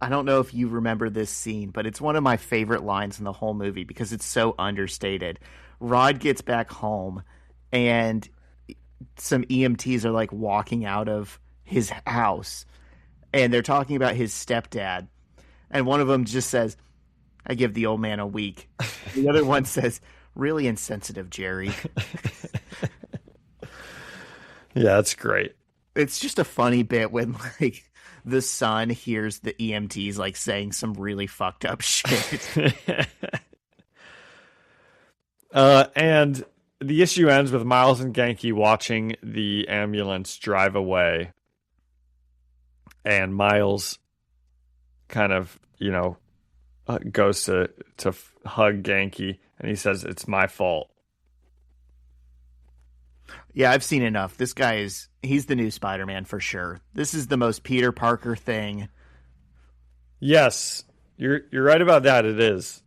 I don't know if you remember this scene, but it's one of my favorite lines in the whole movie because it's so understated. Rod gets back home and some EMTs are like walking out of his house and they're talking about his stepdad. And one of them just says, I give the old man a week. The other one says, really insensitive, Jerry. Yeah, that's great. It's just a funny bit when like the son hears the EMTs like saying some really fucked up shit. And the issue ends with Miles and Genki watching the ambulance drive away. And Miles kind of, you know, goes to hug Genki, and he says, it's my fault. Yeah, I've seen enough. This guy he's the new Spider-Man for sure. This is the most Peter Parker thing. Yes, you're right about that. It is.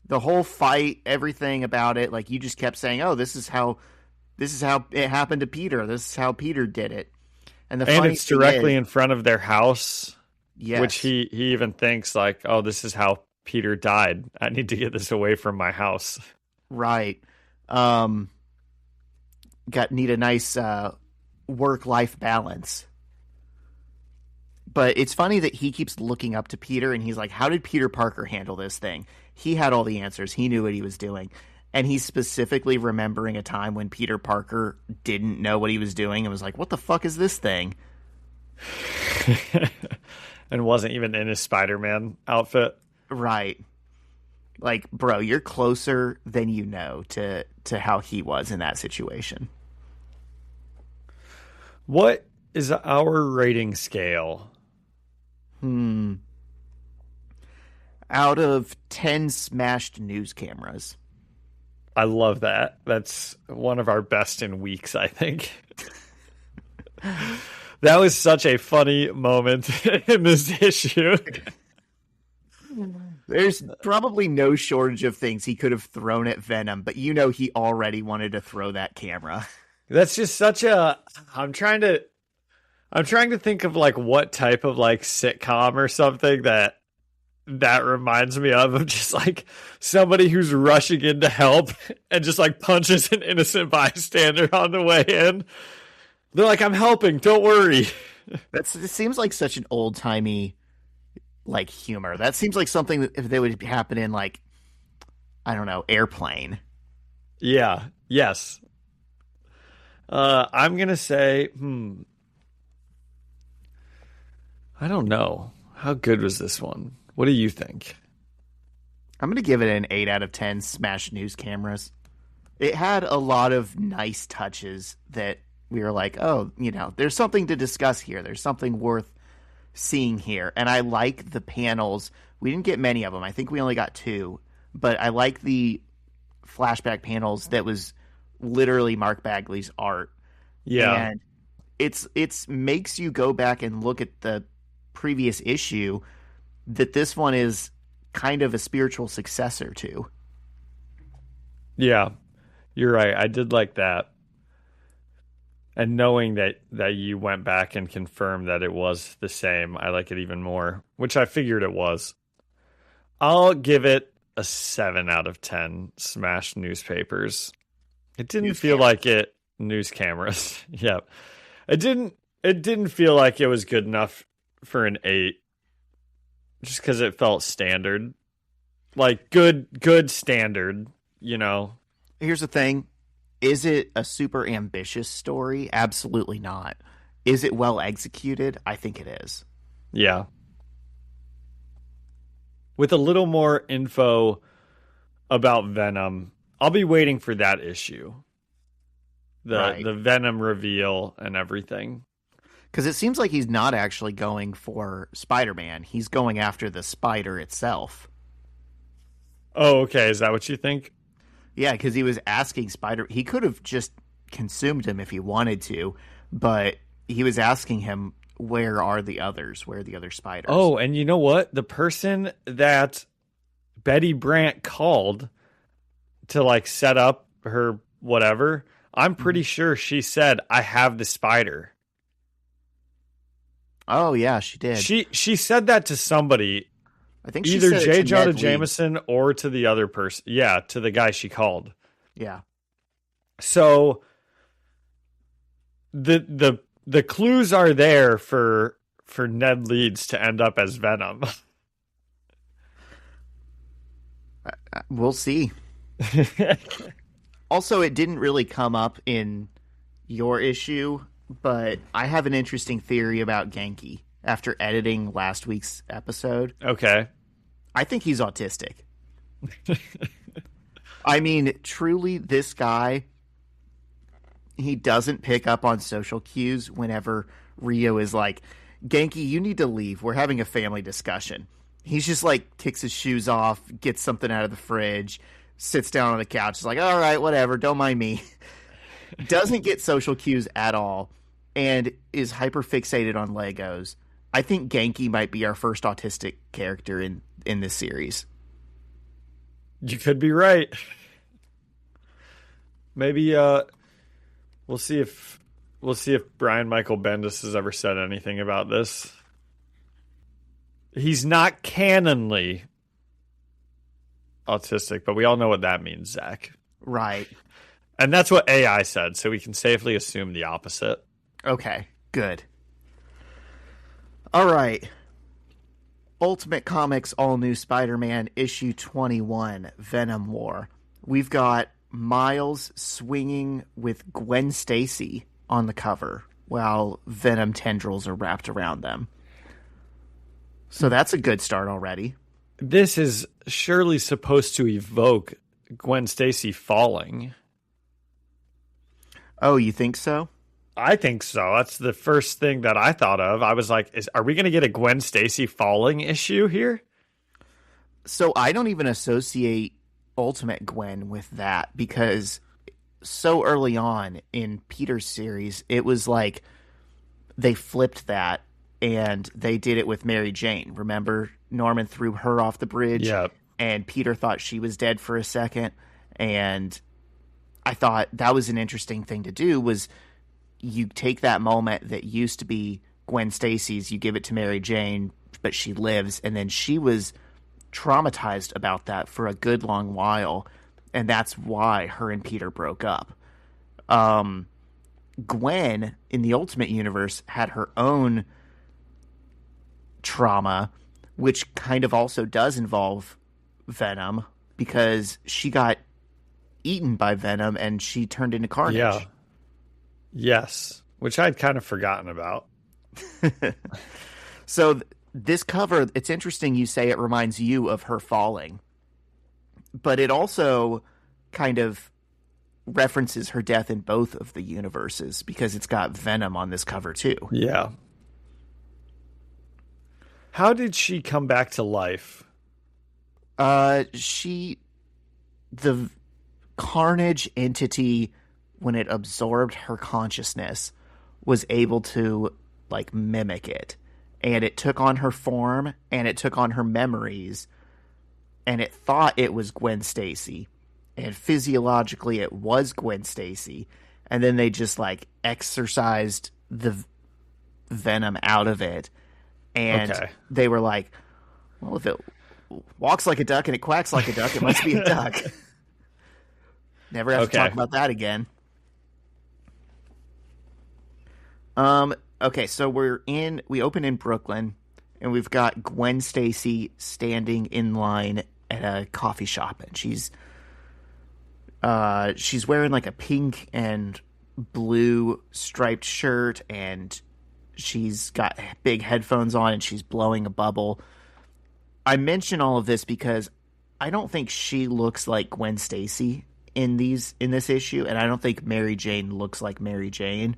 The whole fight, everything about it, like you just kept saying, oh, this is how it happened to Peter. This is how Peter did it. And it's directly in front of their house. Yes. Which he even thinks like, oh, this is how Peter died. I need to get this away from my house. Right. Need a nice work-life balance. But it's funny that he keeps looking up to Peter and he's like, how did Peter Parker handle this thing? He had all the answers. He knew what he was doing. And he's specifically remembering a time when Peter Parker didn't know what he was doing and was like, what the fuck is this thing? And wasn't even in his Spider-Man outfit. Right. Like, bro, you're closer than you know to how he was in that situation. What is our rating scale? Out of 10 smashed news cameras. I love that. That's one of our best in weeks, I think. That was such a funny moment in this issue. There's probably no shortage of things he could have thrown at Venom, but he already wanted to throw that camera. That's just such a. I'm trying to think of like what type of like sitcom or something that reminds me of just like somebody who's rushing in to help and just like punches an innocent bystander on the way in. They're like, I'm helping, don't worry. It seems like such an old timey like humor. That seems like something that would happen in like, I don't know, Airplane. Yeah. Yes. I'm gonna say, I don't know. How good was this one? What do you think? I'm going to give it an 8 out of 10 smash news cameras. It had a lot of nice touches that we were like, oh, there's something to discuss here. There's something worth seeing here. And I like the panels. We didn't get many of them. I think we only got 2. But I like the flashback panels that was literally Mark Bagley's art. Yeah. And it's makes you go back and look at the previous issue that this one is kind of a spiritual successor to. Yeah, you're right. I did like that. And knowing that you went back and confirmed that it was the same, I like it even more, which I figured it was. I'll give it a 7 out of 10 smashed newspapers. It didn't feel like it news cameras. Yeah. It didn't feel like it was good enough for an 8. Just because it felt standard. Like good standard, Here's the thing. Is it a super ambitious story? Absolutely not. Is it well executed? I think it is. Yeah. With a little more info about Venom, I'll be waiting for that issue. The Venom reveal and everything. Because it seems like he's not actually going for Spider-Man. He's going after the spider itself. Oh, okay. Is that what you think? Yeah, because he was asking Spider... He could have just consumed him if he wanted to, but he was asking him, where are the others? Where are the other spiders? Oh, and you know what? The person that Betty Brant called to, like, set up her whatever, I'm pretty sure she said, I have the spider. Oh, yeah, she did. She said that to somebody. I think she either said J. it to Jonah Ned Leeds. Jameson or to the other person. Yeah, to the guy she called. Yeah. So the clues are there for Ned Leeds to end up as Venom. We'll see. Also, it didn't really come up in your issue, but I have an interesting theory about Genki after editing last week's episode. Okay. I think he's autistic. I mean, truly, this guy, he doesn't pick up on social cues whenever Rio is like, Genki, you need to leave. We're having a family discussion. He's just like, kicks his shoes off, gets something out of the fridge, sits down on the couch. Is like, all right, whatever, don't mind me. Doesn't get social cues at all and is hyper fixated on Legos. I think Genki might be our first autistic character in this series. You could be right. Maybe we'll see if Brian Michael Bendis has ever said anything about this. He's not canonly autistic, but we all know what that means, Zach. Right. And that's what AI said, so we can safely assume the opposite. Okay, good. All right. Ultimate Comics All New Spider-Man issue 21, Venom War. We've got Miles swinging with Gwen Stacy on the cover while Venom tendrils are wrapped around them. So that's a good start already. This is surely supposed to evoke Gwen Stacy falling. Oh, you think so? I think so. That's the first thing that I thought of. I was like, are we going to get a Gwen Stacy falling issue here? So I don't even associate Ultimate Gwen with that because so early on in Peter's series, it was like they flipped that and they did it with Mary Jane. Remember, Norman threw her off the bridge, Yeah. and Peter thought she was dead for a second. And I thought that was an interesting thing to do, was you take that moment that used to be Gwen Stacy's, you give it to Mary Jane, but she lives, and then she was traumatized about that for a good long while, and that's why her and Peter broke up. Gwen, in the Ultimate Universe, had her own trauma, which kind of also does involve Venom, because she got eaten by Venom and she turned into Carnage. Yeah. Yes, which I'd kind of forgotten about. So this cover, it's interesting you say it reminds you of her falling, but it also kind of references her death in both of the universes, because it's got Venom on this cover too. Yeah. How did she come back to life? The Carnage entity, when it absorbed her consciousness, was able to like mimic it, and it took on her form and it took on her memories, and it thought it was Gwen Stacy, and physiologically it was Gwen Stacy, and then they just like exorcised the Venom out of it, and they were like, well, if it walks like a duck and it quacks like a duck, it must be a duck. Never have to talk about that again. Okay, so we open in Brooklyn, and we've got Gwen Stacy standing in line at a coffee shop, and she's wearing like a pink and blue striped shirt, and she's got big headphones on, and she's blowing a bubble. I mention all of this because I don't think she looks like Gwen Stacy in this issue, and I don't think Mary Jane looks like Mary Jane.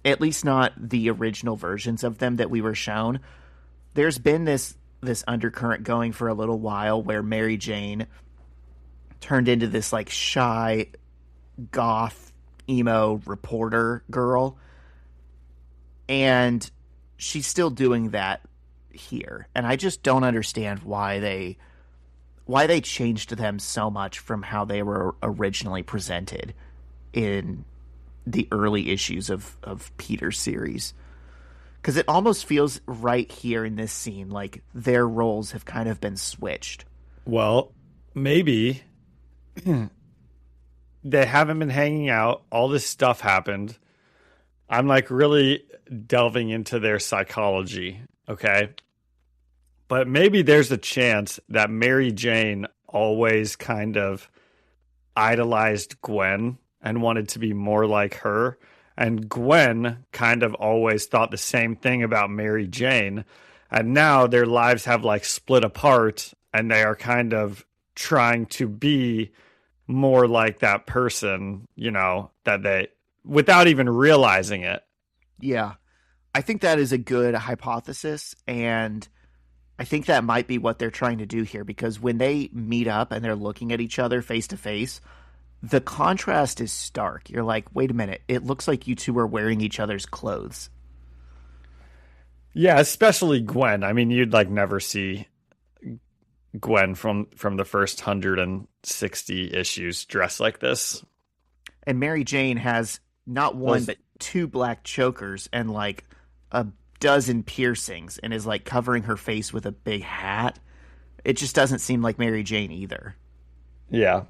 At least not the original versions of them that we were shown. There's been this undercurrent going for a little while where Mary Jane turned into this like shy, goth, emo reporter girl. And she's still doing that here. And I just don't understand why they changed them so much from how they were originally presented in the early issues of Peter's series. Because it almost feels right here in this scene like their roles have kind of been switched. Well, maybe they haven't been hanging out. All this stuff happened. I'm like really delving into their psychology, okay? But maybe there's a chance that Mary Jane always kind of idolized Gwen and wanted to be more like her. And Gwen kind of always thought the same thing about Mary Jane. And now their lives have like split apart, and they are kind of trying to be more like that person, that they, without even realizing it. Yeah. I think that is a good hypothesis, and I think that might be what they're trying to do here, because when they meet up and they're looking at each other face to face, the contrast is stark. You're like, wait a minute, it looks like you two are wearing each other's clothes. Yeah, especially Gwen. I mean, you'd like never see Gwen from the first 160 issues dressed like this. And Mary Jane has not one but two black chokers and like a dozen piercings, and is like covering her face with a big hat. It just doesn't seem like Mary Jane either. Yeah.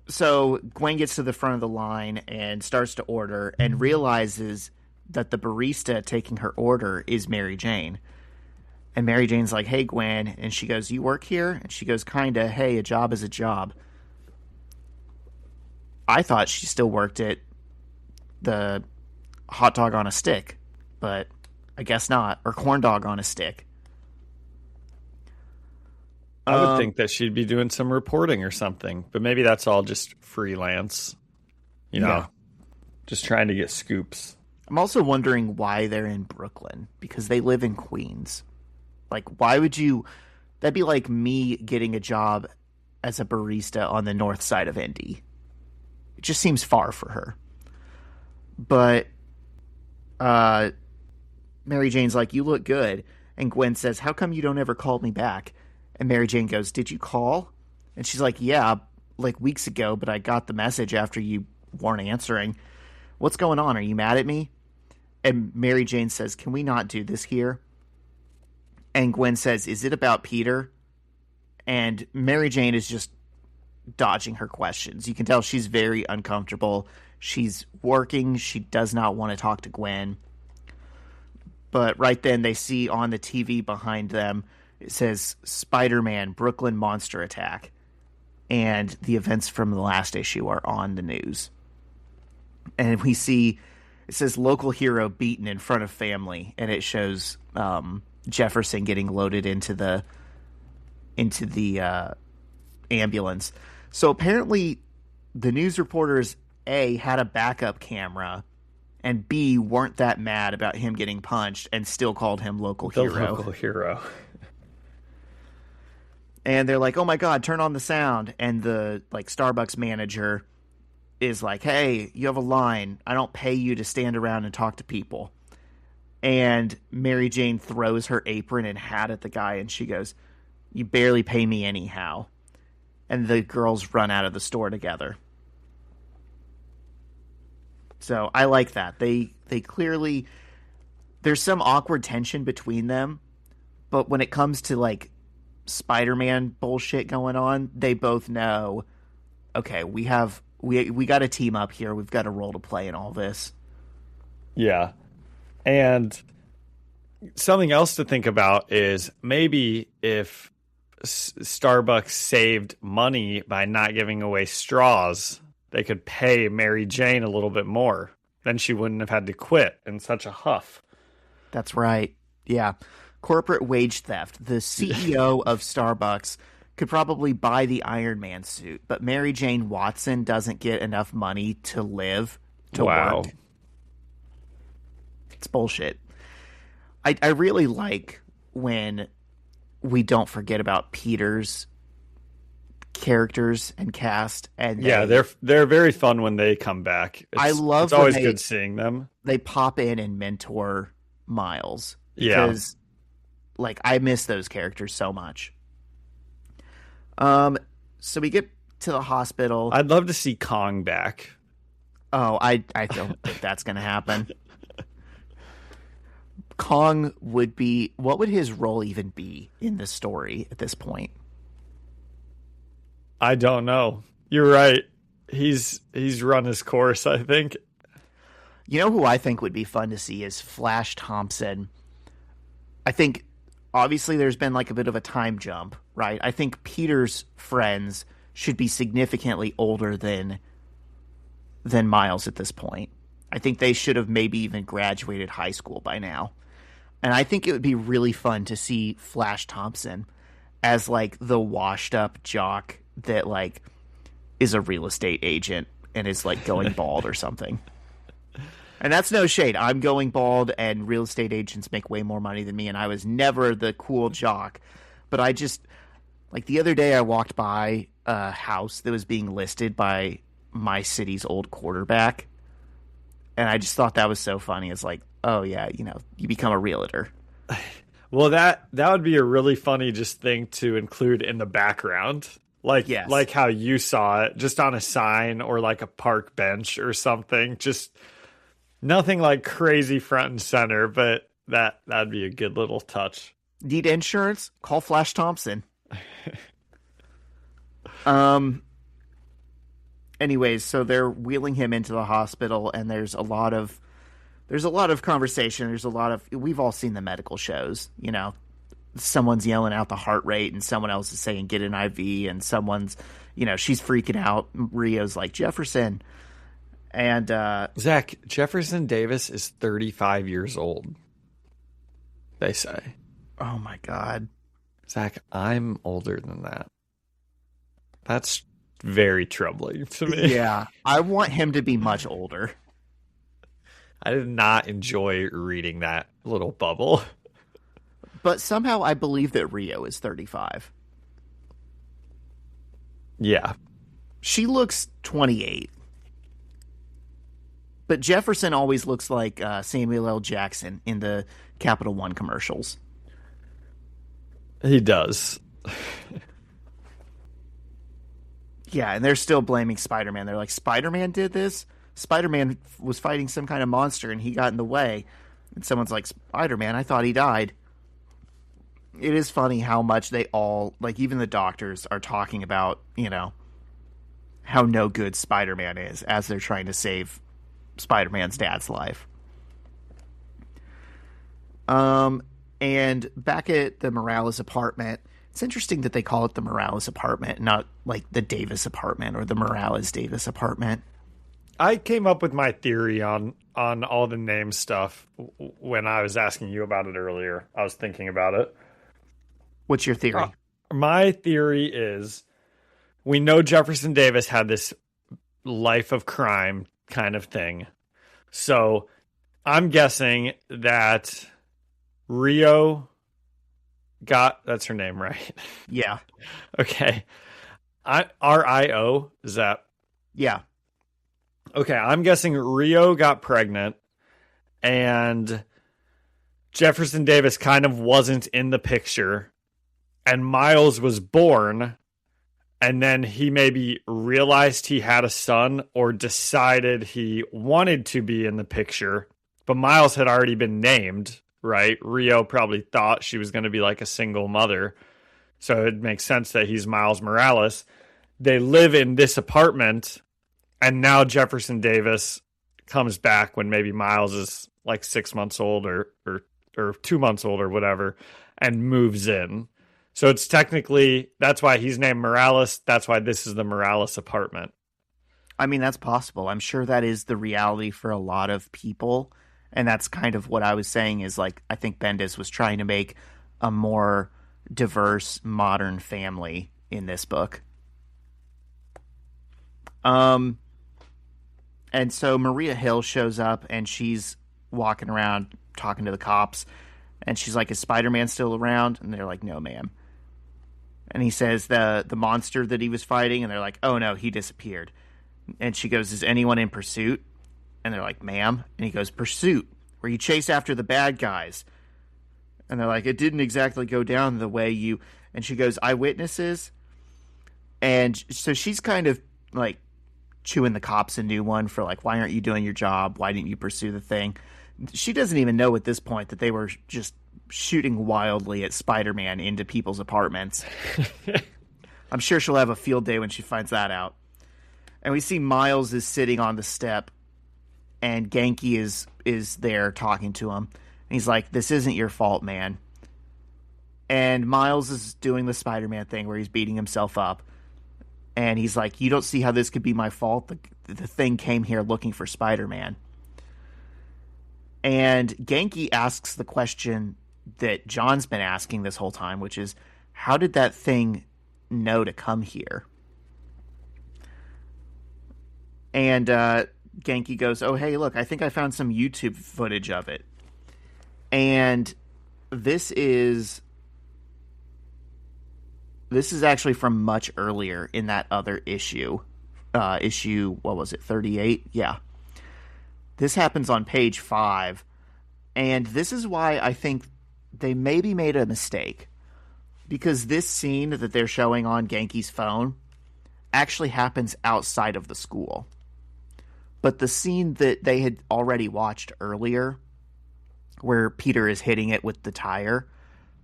So Gwen gets to the front of the line and starts to order, and realizes that the barista taking her order is Mary Jane. And Mary Jane's like, hey, Gwen. And she goes, you work here? And she goes, kinda. Hey, a job is a job. I thought she still worked at the hot dog on a stick, but I guess not. Or corn dog on a stick. I would think that she'd be doing some reporting or something, but maybe that's all just freelance, just trying to get scoops. I'm also wondering why they're in Brooklyn, because they live in Queens. Like, why would you... That'd be like me getting a job as a barista on the north side of Indy. It just seems far for her. But uh, Mary Jane's like, "You look good." And Gwen says, "How come you don't ever call me back?" And Mary Jane goes, "Did you call?" And she's like, "Yeah, like weeks ago, but I got the message after you weren't answering. What's going on? Are you mad at me?" And Mary Jane says, "Can we not do this here?" And Gwen says, "Is it about Peter?" And Mary Jane is just dodging her questions. You can tell she's very uncomfortable. She's working. She does not want to talk to Gwen. But right then they see on the TV behind them, it says Spider-Man Brooklyn Monster Attack. And the events from the last issue are on the news. And we see, it says local hero beaten in front of family. And it shows Jefferson getting loaded into the ambulance. So apparently the news reporters, A, had a backup camera, and B, weren't that mad about him getting punched and still called him local hero. Local hero. And they're like, "Oh my God, turn on the sound." And the Starbucks manager is like, "Hey, you have a line. I don't pay you to stand around and talk to people." And Mary Jane throws her apron and hat at the guy, and she goes, "You barely pay me anyhow." And the girls run out of the store together. So I like that. They clearly, there's some awkward tension between them, but when it comes to Spider-Man bullshit going on, they both know, okay, we got to team up here. We've got a role to play in all this. Yeah. And something else to think about is maybe if Starbucks saved money by not giving away straws, they could pay Mary Jane a little bit more. Then she wouldn't have had to quit in such a huff. That's right. Yeah. Corporate wage theft. The CEO of Starbucks could probably buy the Iron Man suit, but Mary Jane Watson doesn't get enough money to live, to work. It's bullshit. I really like when we don't forget about Peter's characters and cast. And they're very fun when they come back. It's always good seeing them. They pop in and mentor Miles. Because, I miss those characters so much. So we get to the hospital. I'd love to see Kong back. Oh, I don't think that's going to happen. Kong would be... What would his role even be in the story at this point? I don't know. You're right. He's run his course, I think. You know who I think would be fun to see is Flash Thompson. I think, obviously, there's been a bit of a time jump, right? I think Peter's friends should be significantly older than Miles at this point. I think they should have maybe even graduated high school by now. And I think it would be really fun to see Flash Thompson as the washed up jock that is a real estate agent and is going bald or something. And that's no shade. I'm going bald and real estate agents make way more money than me, and I was never the cool jock. But I just the other day I walked by a house that was being listed by my city's old quarterback, and I just thought that was so funny. It's oh yeah, you become a realtor. Well, that would be a really funny thing to include in the background. Like how you saw it, just on a sign or a park bench or something. Just nothing crazy front and center, but that'd be a good little touch. Need insurance? Call Flash Thompson. Anyways, so they're wheeling him into the hospital, and there's a lot of conversation. We've all seen the medical shows, someone's yelling out the heart rate and someone else is saying get an IV, and someone's, she's freaking out. Rio's like, Jefferson. And Zach, Jefferson Davis is 35 years old, they say. Oh my God. Zach, I'm older than that. That's very troubling to me. Yeah, I want him to be much older. I did not enjoy reading that little bubble. But somehow I believe that Rio is 35. Yeah. She looks 28. But Jefferson always looks like Samuel L. Jackson in the Capital One commercials. He does. Yeah, and they're still blaming Spider-Man. They're like, Spider-Man did this? Spider-Man was fighting some kind of monster and he got in the way. And someone's like, Spider-Man, I thought he died. It is funny how much they all, like even the doctors, are talking about, you know, how no good Spider-Man is as they're trying to save Spider-Man's dad's life. And back at the Morales apartment, it's interesting that they call it the Morales apartment, not like the Davis apartment or the Morales Davis apartment. I came up with my theory on all the name stuff when I was asking you about it earlier. I was thinking about it. What's your theory? My theory is we know Jefferson Davis had this life of crime kind of thing. So I'm guessing that Rio that's her name, right? Yeah. Okay. RIO, is that? Yeah. Okay, I'm guessing Rio got pregnant and Jefferson Davis kind of wasn't in the picture and Miles was born and then he maybe realized he had a son or decided he wanted to be in the picture, but Miles had already been named, right? Rio probably thought she was going to be like a single mother. So it makes sense that he's Miles Morales. They live in this apartment, and now Jefferson Davis comes back when maybe Miles is like 6 months old or 2 months old or whatever, and moves in. So it's technically, that's why he's named Morales. That's why this is the Morales apartment. I mean, that's possible. I'm sure that is the reality for a lot of people. And that's kind of what I was saying is like, I think Bendis was trying to make a more diverse, modern family in this book. And so Maria Hill shows up and she's walking around talking to the cops. And she's like, is Spider-Man still around? And they're like, no, ma'am. And he says the monster that he was fighting. And they're like, oh, no, he disappeared. And she goes, is anyone in pursuit? And they're like, ma'am. And he goes, pursuit, where you chase after the bad guys. And they're like, it didn't exactly go down the way you... And she goes, eyewitnesses? And so she's kind of like chewing the cops a new one for like, why aren't you doing your job? Why didn't you pursue the thing? She doesn't even know at this point that they were just shooting wildly at Spider-Man into people's apartments. I'm sure she'll have a field day when she finds that out. And we see Miles is sitting on the step and Genki is there talking to him. And he's like, this isn't your fault, man. And Miles is doing the Spider-Man thing where he's beating himself up. And he's like, you don't see how this could be my fault? The thing came here looking for Spider-Man. And Genki asks the question that John's been asking this whole time, which is, how did that thing know to come here? And Genki goes, oh, hey, look, I think I found some YouTube footage of it. And this is actually from much earlier in that other issue. Issue, what was it, 38? Yeah. This happens on page 5. And this is why I think they maybe made a mistake. Because this scene that they're showing on Genki's phone actually happens outside of the school. But the scene that they had already watched earlier, where Peter is hitting it with the tire,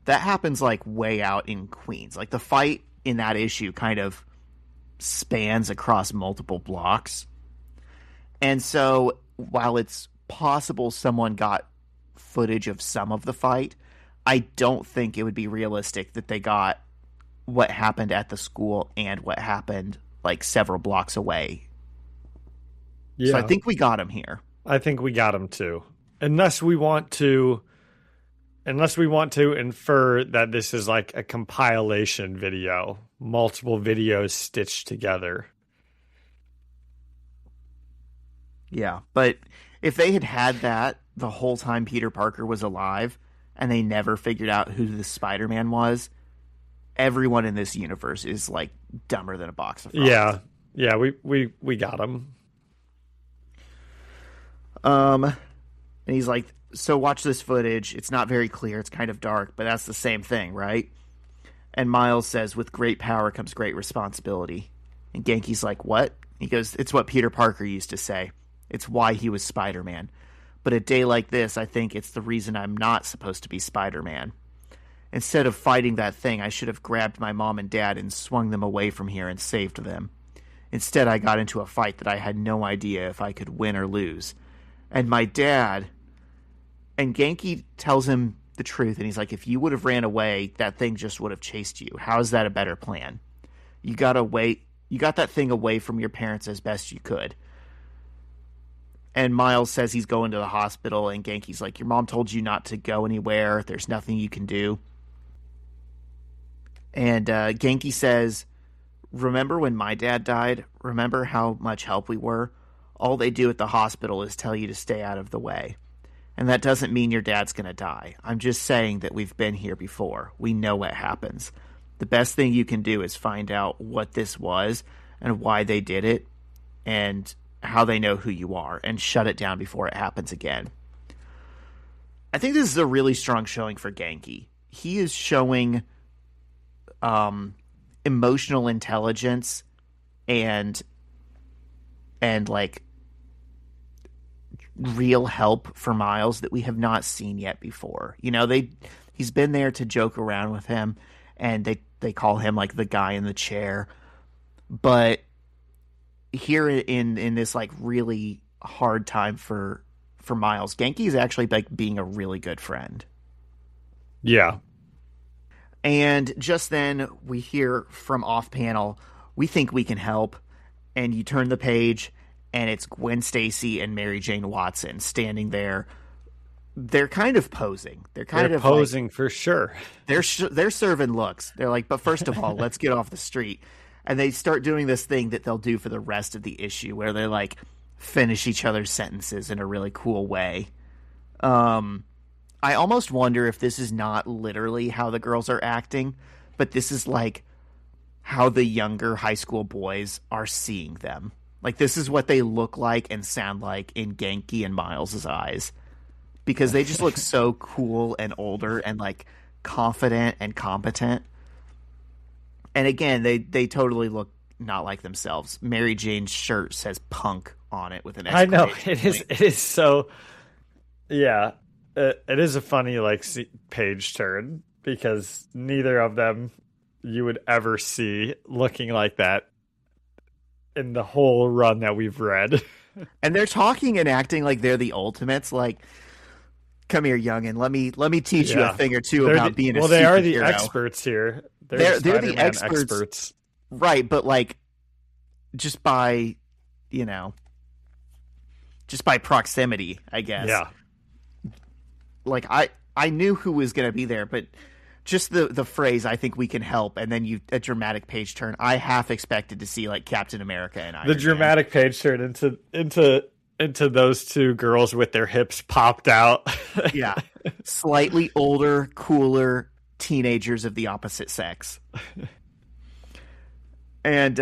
that happens like way out in Queens. Like the fight in that issue kind of spans across multiple blocks. And so while it's possible someone got footage of some of the fight, I don't think it would be realistic that they got what happened at the school and what happened like several blocks away. Yeah. So I think we got him here. I think we got him too. Unless we want to infer that this is like a compilation video, multiple videos stitched together. Yeah, but if they had that the whole time Peter Parker was alive and they never figured out who the Spider-Man was, everyone in this universe is like dumber than a box of frogs. Yeah, we got him. And he's like, so watch this footage. It's not very clear. It's kind of dark, but that's the same thing, right? And Miles says, with great power comes great responsibility. And Genki's like, what? He goes, it's what Peter Parker used to say. It's why he was Spider-Man. But a day like this, I think it's the reason I'm not supposed to be Spider-Man. Instead of fighting that thing, I should have grabbed my mom and dad and swung them away from here and saved them. Instead, I got into a fight that I had no idea if I could win or lose. And my dad... And Genki tells him the truth, and he's like, if you would have ran away, that thing just would have chased you. How is that a better plan? You got that thing away from your parents as best you could. And Miles says he's going to the hospital, and Genki's like, your mom told you not to go anywhere. There's nothing you can do. And Genki says, remember when my dad died? Remember how much help we were? All they do at the hospital is tell you to stay out of the way. And that doesn't mean your dad's going to die. I'm just saying that we've been here before. We know what happens. The best thing you can do is find out what this was and why they did it and how they know who you are and shut it down before it happens again. I think this is a really strong showing for Genki. He is showing emotional intelligence and like real help for Miles that we have not seen yet before. You know, he's been there to joke around with him, and they call him like the guy in the chair. But here in this like really hard time for Miles, Genki is actually like being a really good friend. Yeah. And just then we hear from off panel, we think we can help, and you turn the page and it's Gwen Stacy and Mary Jane Watson standing there. They're kind of posing. They're posing like, for sure. They're serving looks. They're like, but first of all, let's get off the street. And they start doing this thing that they'll do for the rest of the issue, where they like finish each other's sentences in a really cool way. I almost wonder if this is not literally how the girls are acting, but this is like how the younger high school boys are seeing them. Like, this is what they look like and sound like in Genki and Miles' eyes. Because they just look so cool and older and, like, confident and competent. And again, they totally look not like themselves. Mary Jane's shirt says punk on it with an I know. exclamation It is so... Yeah. It is a funny, like, page turn. Because neither of them you would ever see looking like that in the whole run that we've read. And they're talking and acting like they're the ultimates. Like, come here, youngin'. Let me teach you a thing or two about being a superhero. Well, they are the experts here. They're the experts. Right, but like just by proximity, I guess. Yeah. Like I knew who was going to be there, but just the phrase, I think we can help, and then a dramatic page turn. I half expected to see like Captain America and Iron Man. The dramatic page turn into those two girls with their hips popped out. Yeah. Slightly older, cooler teenagers of the opposite sex. And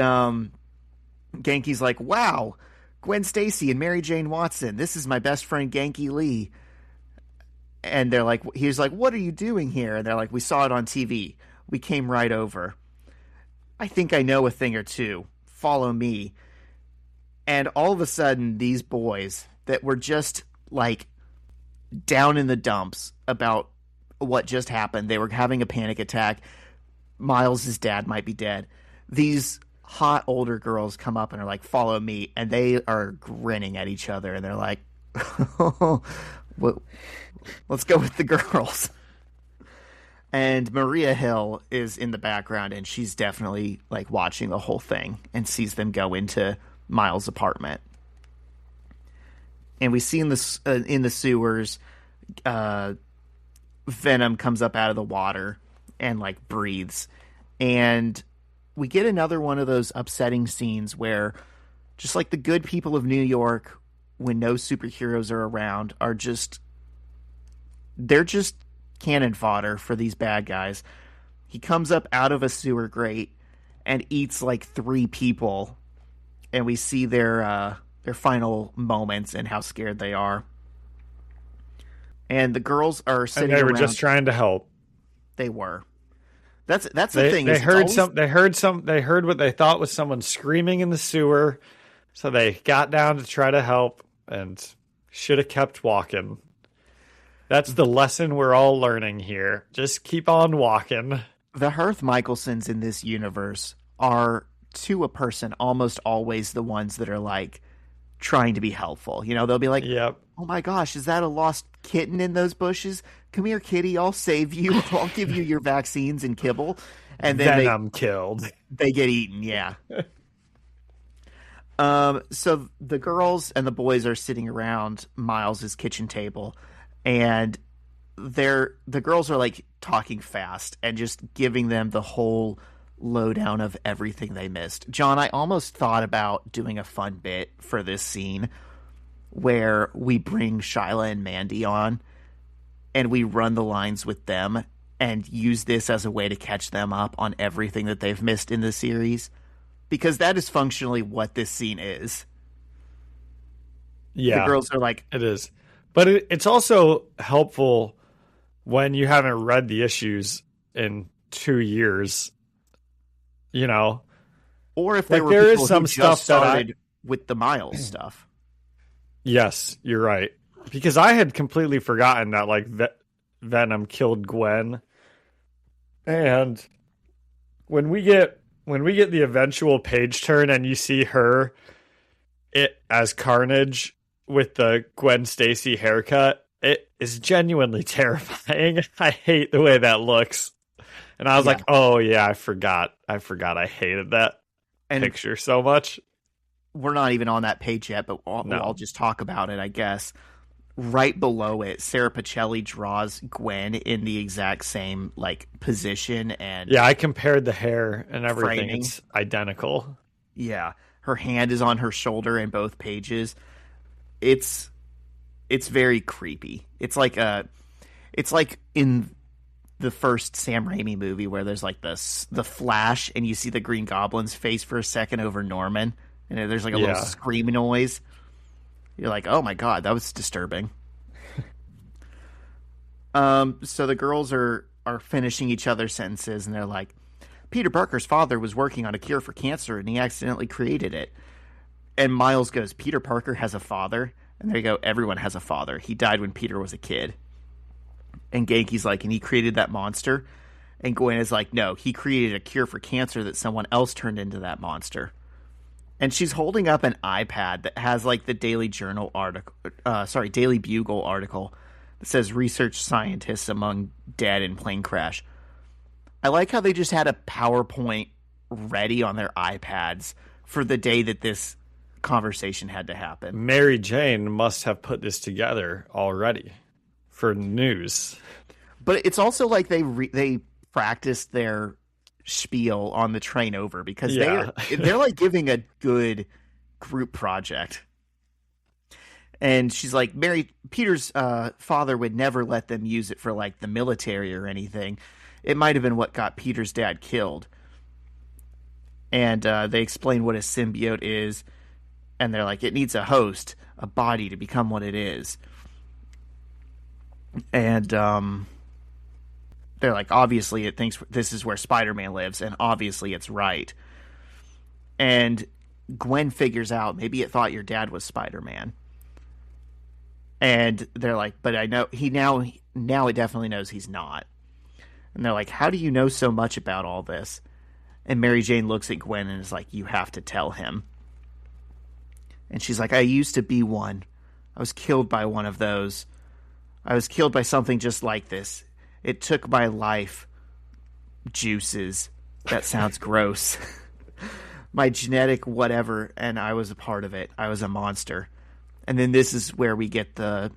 Genki's like, wow, Gwen Stacy and Mary Jane Watson. This is my best friend Genki Lee. And they're like, he's like, what are you doing here? And they're like, we saw it on TV. We came right over. I think I know a thing or two. Follow me. And all of a sudden, these boys that were just like down in the dumps about what just happened, they were having a panic attack. Miles' dad might be dead. These hot older girls come up and are like, follow me. And they are grinning at each other. And they're like, let's go with the girls. And Maria Hill is in the background, and she's definitely like watching the whole thing and sees them go into Miles' apartment. And we see in the sewers, Venom comes up out of the water and like breathes. And we get another one of those upsetting scenes where just like the good people of New York, when no superheroes are around, they're just cannon fodder for these bad guys. He comes up out of a sewer grate and eats like 3 people, and we see their final moments and how scared they are. And the girls are sitting And they were around. just trying to help. They were. That's the thing. They heard what they thought was someone screaming in the sewer, so they got down to try to help and should have kept walking. That's the lesson we're all learning here. Just keep on walking. The Hearth Michelsons in this universe are, to a person, almost always the ones that are like trying to be helpful. You know, they'll be like, Yep. "Oh my gosh, is that a lost kitten in those bushes? Come here, kitty. I'll save you. I'll give you your vaccines and kibble." And then Venom killed. They get eaten. Yeah. So the girls and the boys are sitting around Miles's kitchen table, and the girls are like talking fast and just giving them the whole lowdown of everything they missed. John, I almost thought about doing a fun bit for this scene where we bring Shyla and Mandy on and we run the lines with them and use this as a way to catch them up on everything that they've missed in the series, because that is functionally what this scene is. Yeah. The girls are like, it is. But it's also helpful when you haven't read the issues in 2 years, you know. Or if there like, were there people is some who stuff just that started with the Miles stuff. Yes, you're right. Because I had completely forgotten that like Venom killed Gwen. And when we get the eventual page turn and you see her as Carnage with the Gwen Stacy haircut, it is genuinely terrifying. I hate the way that looks. And I was like, oh yeah, I forgot I hated that picture so much. We're not even on that page yet, but I'll just talk about it, I guess. Right below it, Sarah Pacelli draws Gwen in the exact same like position, and yeah, I compared the hair and everything. Framing. It's identical. Yeah, her hand is on her shoulder in both pages. It's very creepy. It's like in the first Sam Raimi movie where there's like the flash and you see the Green Goblin's face for a second over Norman, and there's like a little scream noise. You're like, oh my god, that was disturbing. So the girls are finishing each other's sentences, and they're like, Peter Parker's father was working on a cure for cancer, and he accidentally created it. And Miles goes, Peter Parker has a father? And there you go, everyone has a father. He died when Peter was a kid. And Genki's like, and he created that monster? And Gwen is like, no, he created a cure for cancer that someone else turned into that monster. And she's holding up an iPad that has like the Daily Bugle article that says research scientists among dead in plane crash. I like how they just had a PowerPoint ready on their iPads for the day that this conversation had to happen. Mary Jane must have put this together already for news. But it's also like they practiced their spiel on the train over, because they're like giving a good group project. And she's like, Peter's father would never let them use it for like the military or anything. It might have been what got Peter's dad killed. And they explain what a symbiote is, and they're like, it needs a host, a body to become what it is. And they're like, obviously it thinks this is where Spider-Man lives, and obviously it's right. And Gwen figures out, maybe it thought your dad was Spider-Man. And they're like, but I know now it definitely knows he's not. And they're like, how do you know so much about all this? And Mary Jane looks at Gwen and is like, you have to tell him. And she's like, I used to be one. I was killed by one of those. I was killed by something just like this. It took my life juices. That sounds gross. My genetic whatever, and I was a part of it. I was a monster. And then this is where we get the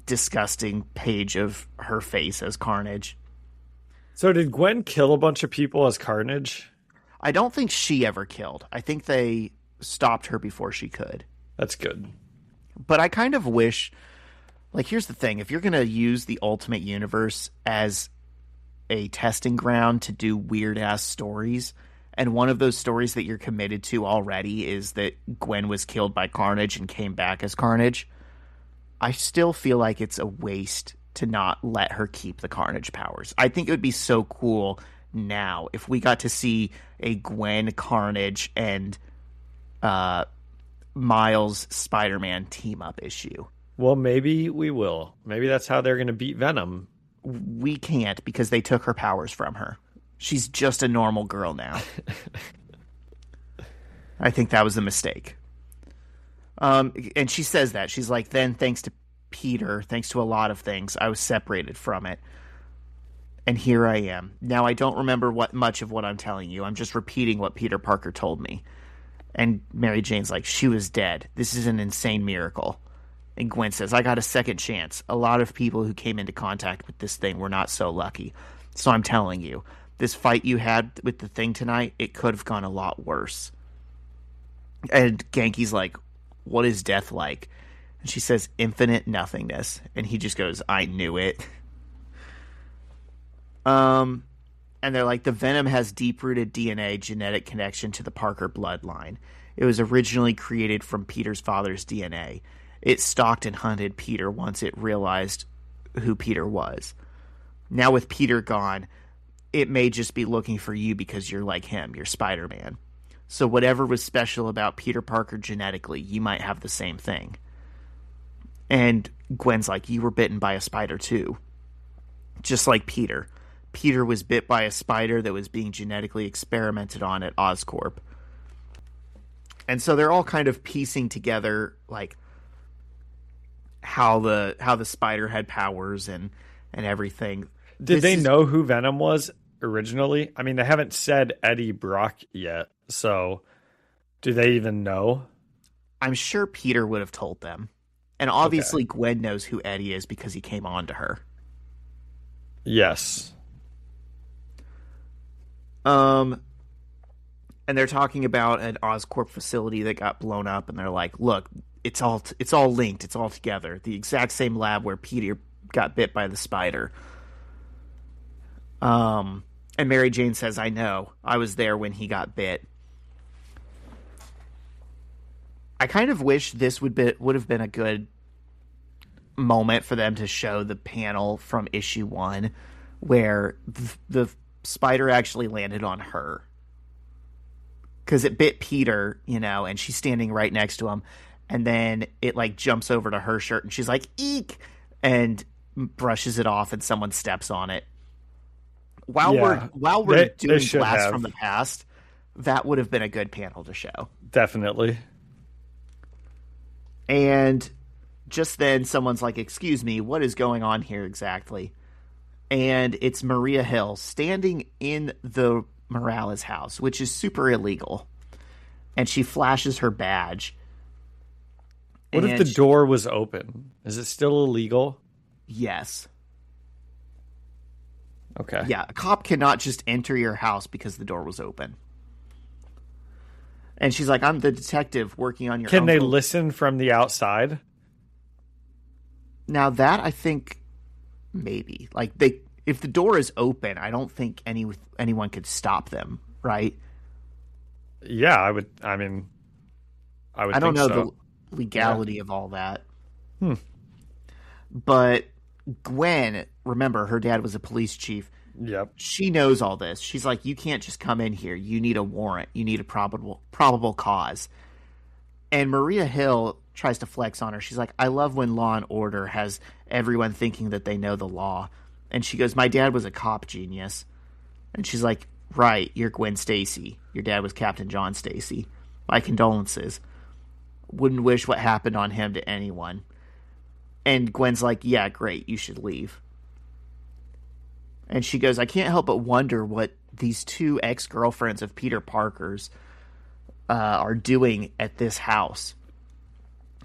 disgusting page of her face as Carnage. So did Gwen kill a bunch of people as Carnage? I don't think she ever killed. I think they stopped her before she could. That's good. But I kind of wish... Like, here's the thing. If you're going to use the Ultimate Universe as a testing ground to do weird-ass stories and one of those stories that you're committed to already is that Gwen was killed by Carnage and came back as Carnage, I still feel like it's a waste to not let her keep the Carnage powers. I think it would be so cool now if we got to see a Gwen, Carnage, and Miles Spider-Man team-up issue. Well, maybe we will. Maybe that's how they're going to beat Venom. We can't because they took her powers from her. She's just a normal girl now. I think that was a mistake. And she says that. She's like, then thanks to Peter, thanks to a lot of things, I was separated from it. And here I am. Now I don't remember much of what I'm telling you. I'm just repeating what Peter Parker told me. And Mary Jane's like, she was dead. This is an insane miracle. And Gwen says, I got a second chance. A lot of people who came into contact with this thing were not so lucky. So I'm telling you, this fight you had with the thing tonight, it could have gone a lot worse. And Genki's like, what is death like? And she says, infinite nothingness. And he just goes, I knew it. And they're like, the Venom has deep-rooted DNA genetic connection to the Parker bloodline. It was originally created from Peter's father's DNA. It stalked and hunted Peter once it realized who Peter was. Now with Peter gone, it may just be looking for you because you're like him. You're Spider-Man. So whatever was special about Peter Parker genetically, you might have the same thing. And Gwen's like, you were bitten by a spider too. Just like Peter. Peter was bit by a spider that was being genetically experimented on at Oscorp. And so they're all kind of piecing together like how the spider had powers and everything. Did they know who Venom was originally? I mean, they haven't said Eddie Brock yet, so do they even know? I'm sure Peter would have told them. And obviously Gwen knows who Eddie is because he came on to her. Yes. And they're talking about an Oscorp facility that got blown up, and they're like, look, it's all linked, it's all together. The exact same lab where Peter got bit by the spider. And Mary Jane says, I know. I was there when he got bit. I kind of wish this would have been a good moment for them to show the panel from issue 1 where the spider actually landed on her. Because it bit Peter, and she's standing right next to him. And then it like jumps over to her shirt and she's like, eek! And brushes it off and someone steps on it. While we're doing Blast from the Past, that would have been a good panel to show. Definitely. And just then someone's like, excuse me, what is going on here exactly? And it's Maria Hill standing in the Morales house, which is super illegal. And she flashes her badge. What if the door was open? Is it still illegal? Yes. Okay. Yeah, a cop cannot just enter your house because the door was open. And she's like, I'm the detective working on your Can they uncle. listen from the outside? Now that I think maybe. Like if the door is open, I don't think anyone could stop them, right? Yeah, I would think I don't know so. The legality of all that. But Gwen, remember, her dad was a police chief. Yep. She knows all this. She's like, you can't just come in here. You need a warrant. You need a probable cause. And Maria Hill tries to flex on her. She's like, I love when Law and Order has everyone thinking that they know the law. And she goes, my dad was a cop genius. And she's like, right, you're Gwen Stacy. Your dad was Captain John Stacy. My condolences. Wouldn't wish what happened on him to anyone. And Gwen's like, yeah, great, you should leave. And she goes, I can't help but wonder what these two ex-girlfriends of Peter Parker's are doing at this house.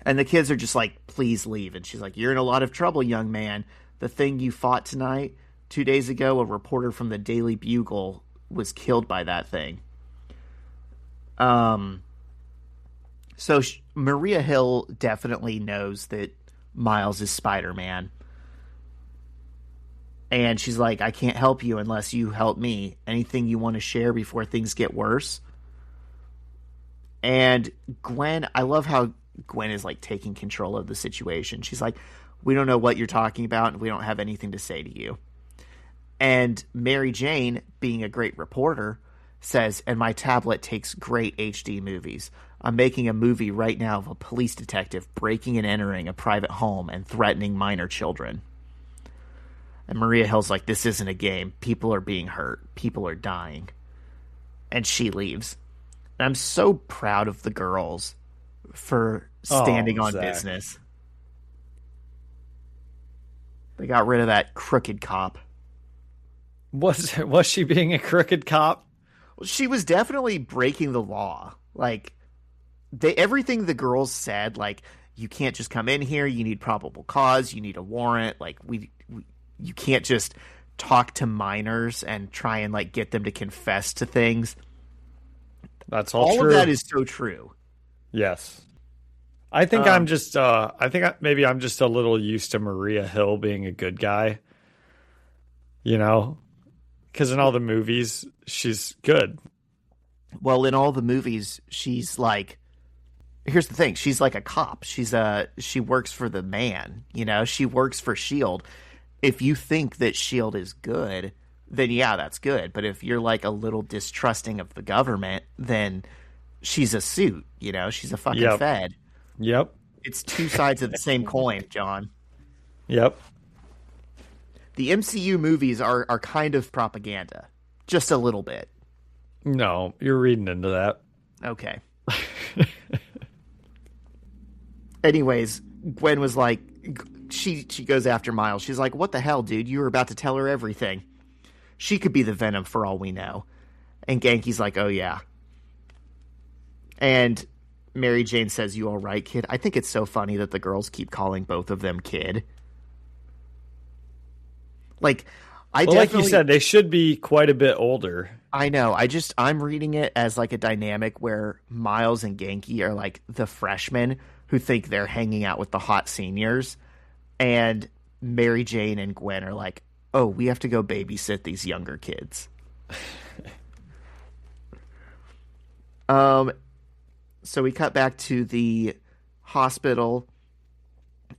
And the kids are just like, please leave. And she's like, you're in a lot of trouble, young man. The thing you fought tonight, 2 days ago, a reporter from the Daily Bugle was killed by that thing. So Maria Hill definitely knows that Miles is Spider-Man. And she's like, I can't help you unless you help me. Anything you want to share before things get worse? And Gwen, I love how Gwen is like taking control of the situation. She's like, we don't know what you're talking about, and we don't have anything to say to you. And Mary Jane, being a great reporter, says, and my tablet takes great HD movies. I'm making a movie right now of a police detective breaking and entering a private home and threatening minor children. And Maria Hill's like, this isn't a game. People are being hurt. People are dying. And she leaves. And I'm so proud of the girls for standing on Zach. business. They got rid of that crooked cop. Was she being a crooked cop? Well, she was definitely breaking the law. Like, everything the girls said, like, you can't just come in here. You need probable cause. You need a warrant. Like, you can't just talk to minors and try and like get them to confess to things. That's all true. All of that is so true. Yes. I think I'm just maybe I'm just a little used to Maria Hill being a good guy. You know? Because in all the movies, she's good. Well, in all the movies, she's like, here's the thing. She's like a cop. She works for the man, you know, she works for S.H.I.E.L.D. If you think that S.H.I.E.L.D. is good, then yeah, that's good. But if you're like a little distrusting of the government, then she's a suit, you know, she's a fucking Fed. Yep. It's two sides of the same coin, John. Yep. The MCU movies are kind of propaganda. Just a little bit. No, you're reading into that. Okay. Anyways, Gwen was like, she goes after Miles. She's like, what the hell, dude? You were about to tell her everything. She could be the Venom for all we know. And Genki's like, oh yeah. And Mary Jane says, you all right, kid? I think it's so funny that the girls keep calling both of them kid. Like, like you said, they should be quite a bit older. I know. I'm reading it as like a dynamic where Miles and Genki are like the freshmen who think they're hanging out with the hot seniors. And Mary Jane and Gwen are like, oh, we have to go babysit these younger kids. So we cut back to the hospital,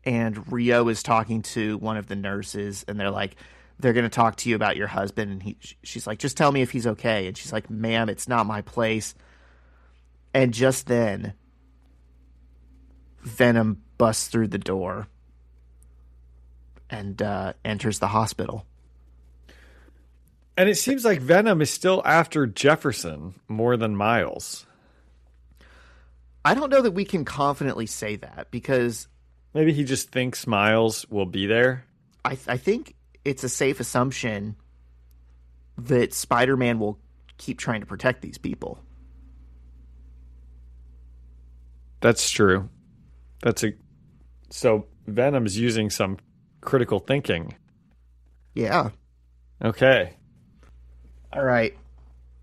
and Rio is talking to one of the nurses, and they're like, they're going to talk to you about your husband. And she's like, just tell me if he's okay. And she's like, ma'am, it's not my place. And just then, Venom busts through the door and enters the hospital. And it seems like Venom is still after Jefferson more than Miles. I don't know that we can confidently say that, because maybe he just thinks Miles will be there. I think it's a safe assumption that Spider-Man will keep trying to protect these people. That's true. So Venom's using some critical thinking. Yeah. Okay. All right.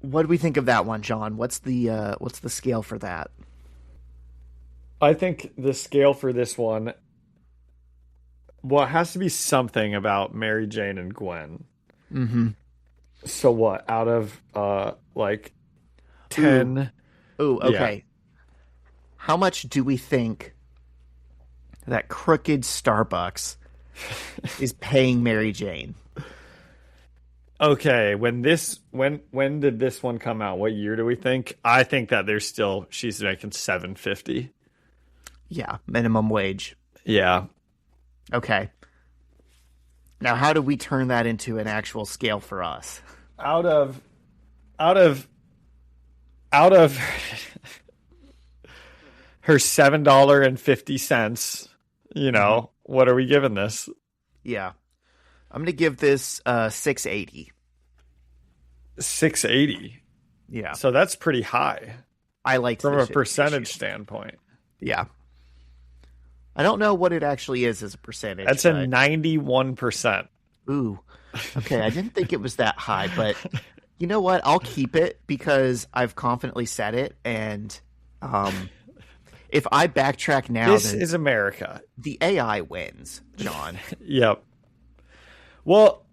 What do we think of that one, John? What's the scale for that? I think the scale for this one, well, it has to be something about Mary Jane and Gwen. Mm-hmm. So what? Out of like 10. Ooh, okay. Yeah. How much do we think that crooked Starbucks is paying Mary Jane? Okay, when did this one come out? What year do we think? I think that she's making $7.50. Yeah, minimum wage. Yeah. Okay. Now, how do we turn that into an actual scale for us? Out of her $7.50, you know, what are we giving this? Yeah. I'm going to give this $6.80. $6.80. Yeah. So that's pretty high. I like from a percentage standpoint. Yeah. I don't know what it actually is as a percentage. That's a 91%. Ooh. Okay, I didn't think it was that high, but you know what? I'll keep it because I've confidently said it, and if I backtrack now, this is America. The AI wins, John. Yep. Well,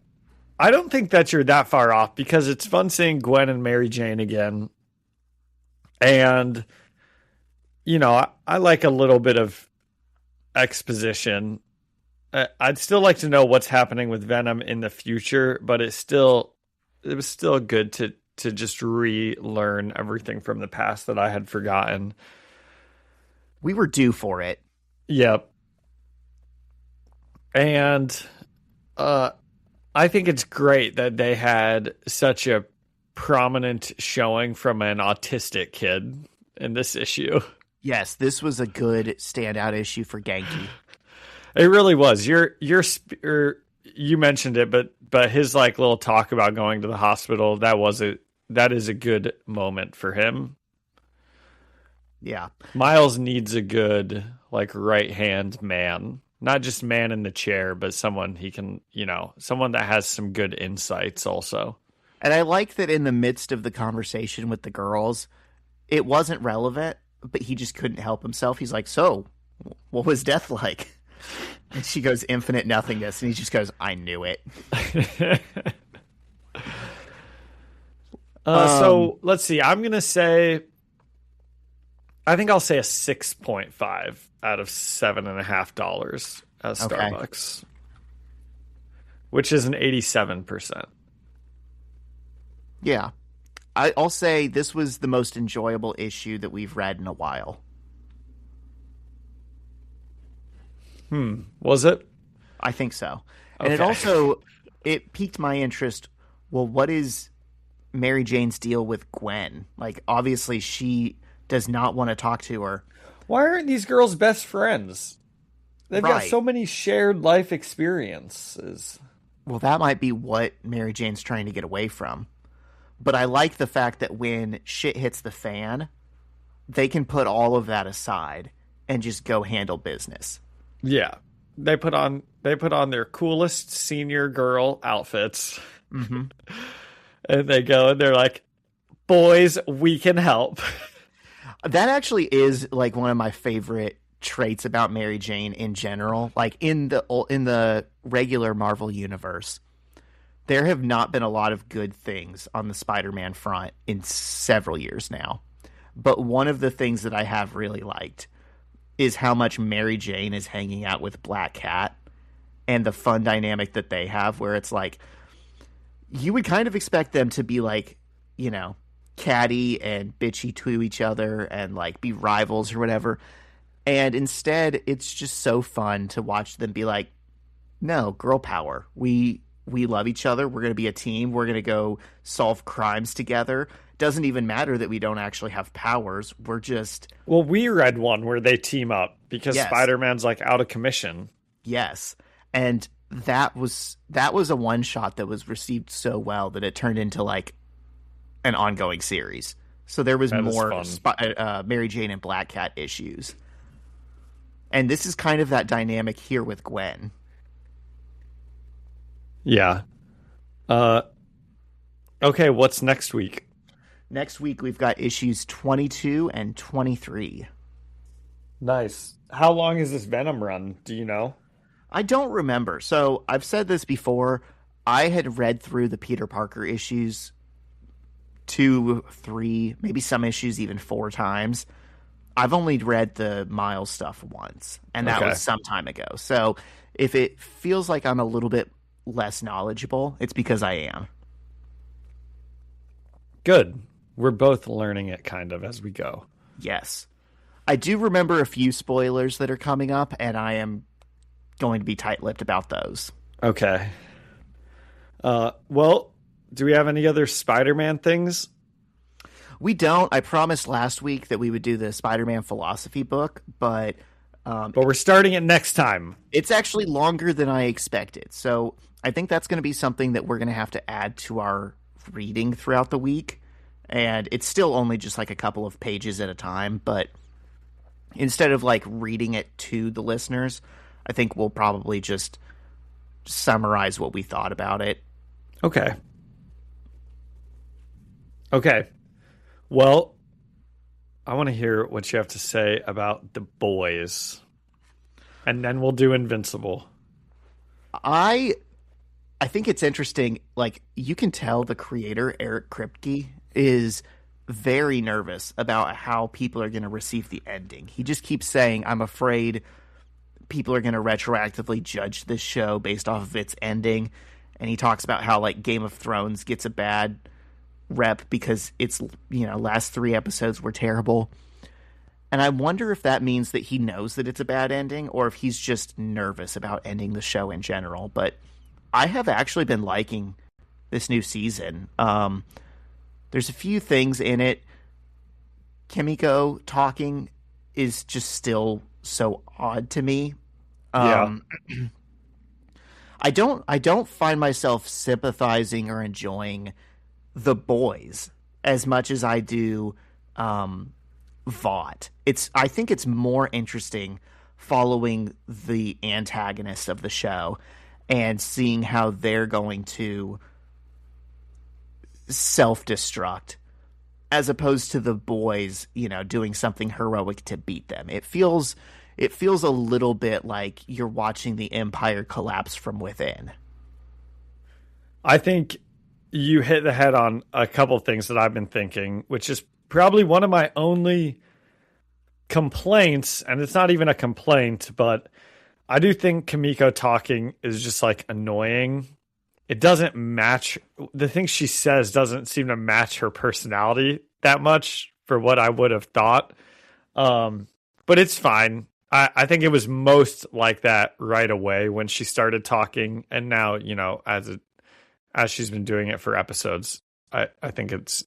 I don't think that you're that far off because it's fun seeing Gwen and Mary Jane again. And, I like a little bit of exposition. I'd still like to know what's happening with Venom in the future, but it was still good to just relearn everything from the past that I had forgotten. We were due for it. Yep. And I think it's great that they had such a prominent showing from an autistic kid in this issue. Yes, this was a good standout issue for Genki. It really was. You mentioned it, but his like little talk about going to the hospital, that is a good moment for him. Yeah. Miles needs a good like right-hand man. Not just man in the chair, but someone he can, someone that has some good insights also. And I like that in the midst of the conversation with the girls, it wasn't relevant, but he just couldn't help himself. He's like, so, what was death like? And she goes, infinite nothingness. And he just goes, I knew it. So let's see. I think I'll say a 6.5 out of $7.50 at Starbucks, which is an 87%. Yeah. I'll say this was the most enjoyable issue that we've read in a while. Was it? I think so. And it piqued my interest. Well, what is Mary Jane's deal with Gwen? Like, obviously she does not want to talk to her. Why aren't these girls best friends? They've got Right. so many shared life experiences. Well, that might be what Mary Jane's trying to get away from. But I like the fact that when shit hits the fan, they can put all of that aside and just go handle business. Yeah. They put on their coolest senior girl outfits. Mm-hmm. And they go and they're like, boys, we can help. That actually is like one of my favorite traits about Mary Jane in general. Like in the regular Marvel universe, there have not been a lot of good things on the Spider-Man front in several years now. But one of the things that I have really liked is how much Mary Jane is hanging out with Black Cat and the fun dynamic that they have, where it's like you would kind of expect them to be like, catty and bitchy to each other and like be rivals or whatever. And instead, it's just so fun to watch them be like, no, girl power. We love each other. We're going to be a team. We're going to go solve crimes together. Doesn't even matter that we don't actually have powers. We're just... Well, we read one where they team up because Yes. Spider-Man's like out of commission. Yes. And that was a one-shot that was received so well that it turned into like an ongoing series. So there was That is more fun. Mary Jane and Black Cat issues. And this is kind of that dynamic here with Gwen. Yeah. Okay, what's next week? Next week, we've got issues 22 and 23. Nice. How long is this Venom run? Do you know? I don't remember. So I've said this before. I had read through the Peter Parker issues 2, 3, maybe some issues even 4 times. I've only read the Miles stuff once, and that was some time ago. So if it feels like I'm a little bit less knowledgeable, it's because I am. Good. We're both learning it kind of as we go. Yes. I do remember a few spoilers that are coming up, and I am going to be tight-lipped about those. Okay. Well, do we have any other Spider-Man things? We don't. I promised last week that we would do the Spider-Man philosophy book, but we're starting it next time. it's actually longer than I expected. So I think that's going to be something that we're going to have to add to our reading throughout the week. And it's still only just like a couple of pages at a time, but instead of like reading it to the listeners, I think we'll probably just summarize what we thought about it. Okay. Okay. Well, I want to hear what you have to say about the boys. And then we'll do Invincible. I I think it's interesting. Like, you can tell the creator, Eric Kripke, is very nervous about how people are going to receive the ending. He just keeps saying, I'm afraid people are going to retroactively judge this show based off of its ending. And he talks about how, like, Game of Thrones gets a bad rep because its, last 3 episodes were terrible. And I wonder if that means that he knows that it's a bad ending or if he's just nervous about ending the show in general. But I have actually been liking this new season. There's a few things in it. Kimiko talking is just still so odd to me. Yeah. I don't find myself sympathizing or enjoying the boys as much as I do Vought. I think it's more interesting following the antagonists of the show and seeing how they're going to self-destruct as opposed to the boys, doing something heroic to beat them. It feels a little bit like you're watching the empire collapse from within. I think you hit the head on a couple things that I've been thinking, which is probably one of my only complaints, and it's not even a complaint, but I do think Kimiko talking is just like annoying. It doesn't match, the things she says doesn't seem to match her personality that much for what I would have thought. But it's fine. I think it was most like that right away when she started talking, and now, as she's been doing it for episodes, I think it's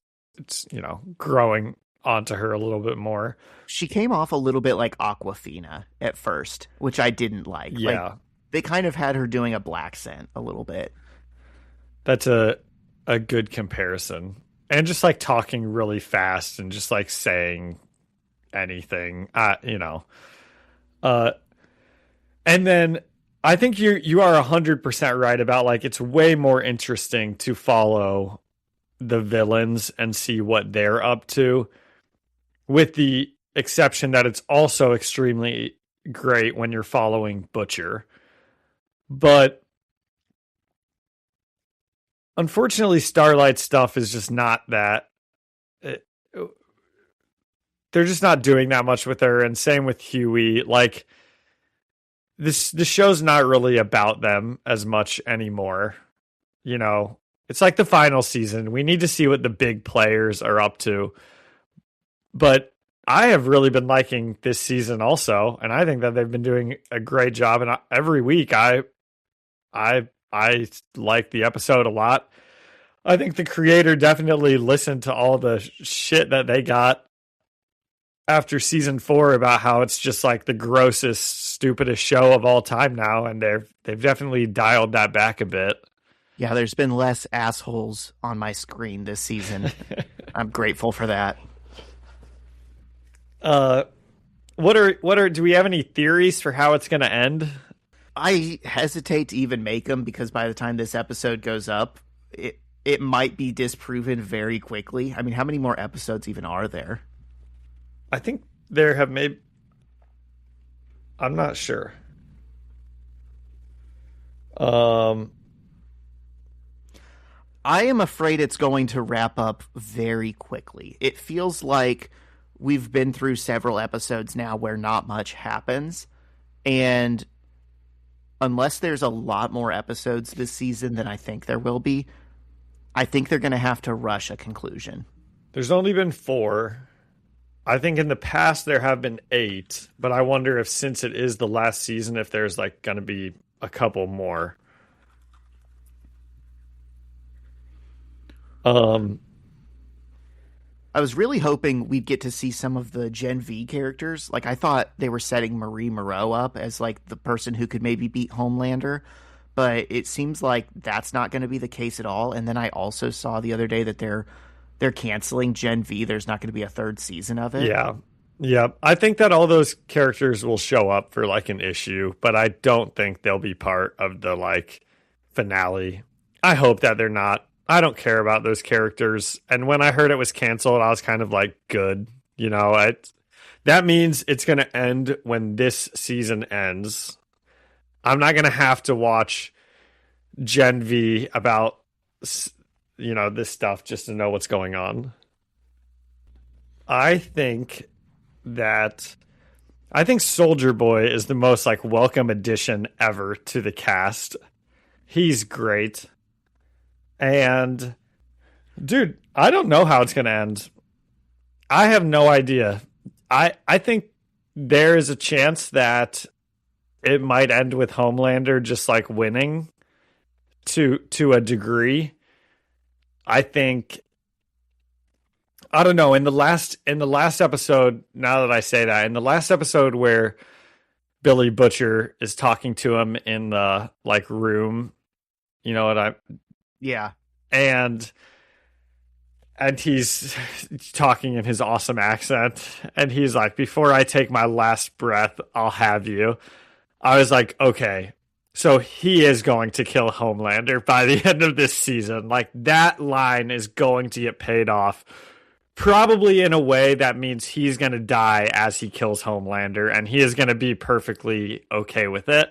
growing onto her a little bit more. She came off a little bit like Aquafina at first, which I didn't like. Yeah. Like, they kind of had her doing a black scent a little bit. That's a good comparison. And just like talking really fast and just like saying anything, and then I think you are 100% right about, like, it's way more interesting to follow the villains and see what they're up to, with the exception that it's also extremely great when you're following Butcher. But unfortunately, Starlight stuff is just not that. They're just not doing that much with her, and same with Huey. Like, the show's not really about them as much anymore. It's like the final season. We need to see what the big players are up to. But I have really been liking this season also, and I think that they've been doing a great job. And every week, I like the episode a lot. I think the creator definitely listened to all the shit that they got after season 4 about how it's just like the grossest, stupidest show of all time now, and they've definitely dialed that back a bit. Yeah, there's been less assholes on my screen this season. I'm grateful for that. Do we have any theories for how it's going to end? I hesitate to even make them because by the time this episode goes up, it might be disproven very quickly. I mean, how many more episodes even are there? I think there have maybe... I'm not sure. I am afraid it's going to wrap up very quickly. It feels like we've been through several episodes now where not much happens. And unless there's a lot more episodes this season than I think there will be, I think they're going to have to rush a conclusion. There's only been 4. I think in the past there have been 8, but I wonder if, since it is the last season, if there's like going to be a couple more. I was really hoping we'd get to see some of the Gen V characters. Like, I thought they were setting Marie Moreau up as like the person who could maybe beat Homelander, but it seems like that's not going to be the case at all. And then I also saw the other day that they're canceling Gen V. There's not going to be a 3rd season of it. Yeah. I think that all those characters will show up for like an issue, but I don't think they'll be part of the like finale. I hope that they're not. I don't care about those characters. And when I heard it was canceled, I was kind of like, good. That means it's going to end when this season ends. I'm not going to have to watch Gen V about, this stuff just to know what's going on. I think Soldier Boy is the most like welcome addition ever to the cast. He's great. And dude, I don't know how it's going to end. I have no idea. I think there is a chance that it might end with Homelander just like winning to a degree. I don't know, in the last episode, now that I say that, in the last episode where Billy Butcher is talking to him in the like room, you know what Yeah. And he's talking in his awesome accent, and he's like, before I take my last breath, I'll have you. I was like, okay, so he is going to kill Homelander by the end of this season. Like, that line is going to get paid off. Probably in a way that means he's going to die as he kills Homelander, and he is going to be perfectly okay with it.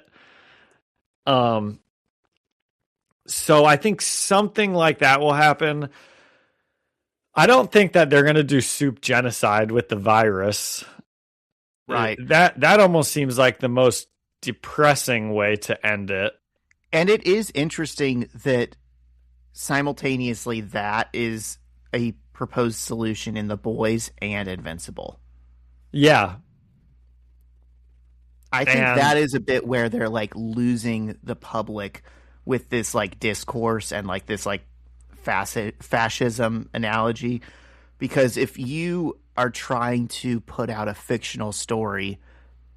So I think something like that will happen. I don't think that they're going to do soup genocide with the virus. Right. That almost seems like the most depressing way to end it. And it is interesting that simultaneously that is a proposed solution in The Boys and Invincible. Yeah. I think that is a bit where they're like losing the public with this like discourse and like this like fascism analogy, because if you are trying to put out a fictional story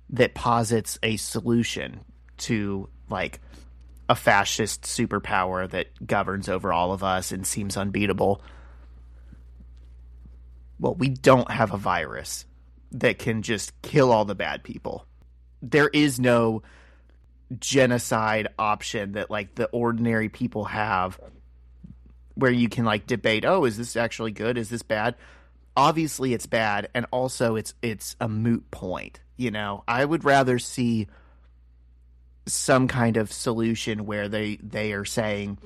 that posits a solution to like a fascist superpower that governs over all of us and seems unbeatable, well, we don't have a virus that can just kill all the bad people. There is no genocide option that like the ordinary people have where you can like debate, oh, is this actually good? Is this bad? Obviously it's bad, and also it's a moot point. You know, I would rather see some kind of solution where they are saying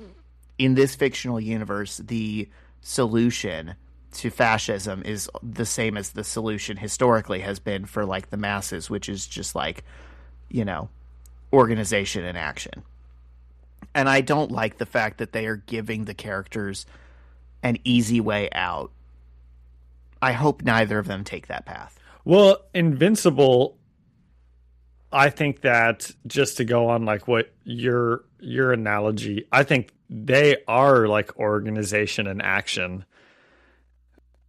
in this fictional universe the solution to fascism is the same as the solution historically has been for like the masses, which is just like, you know, organization and action. And I don't like the fact that they are giving the characters an easy way out. I hope neither of them take that path. Well, Invincible, I think that, just to go on like what your analogy, I think they are like organization and action.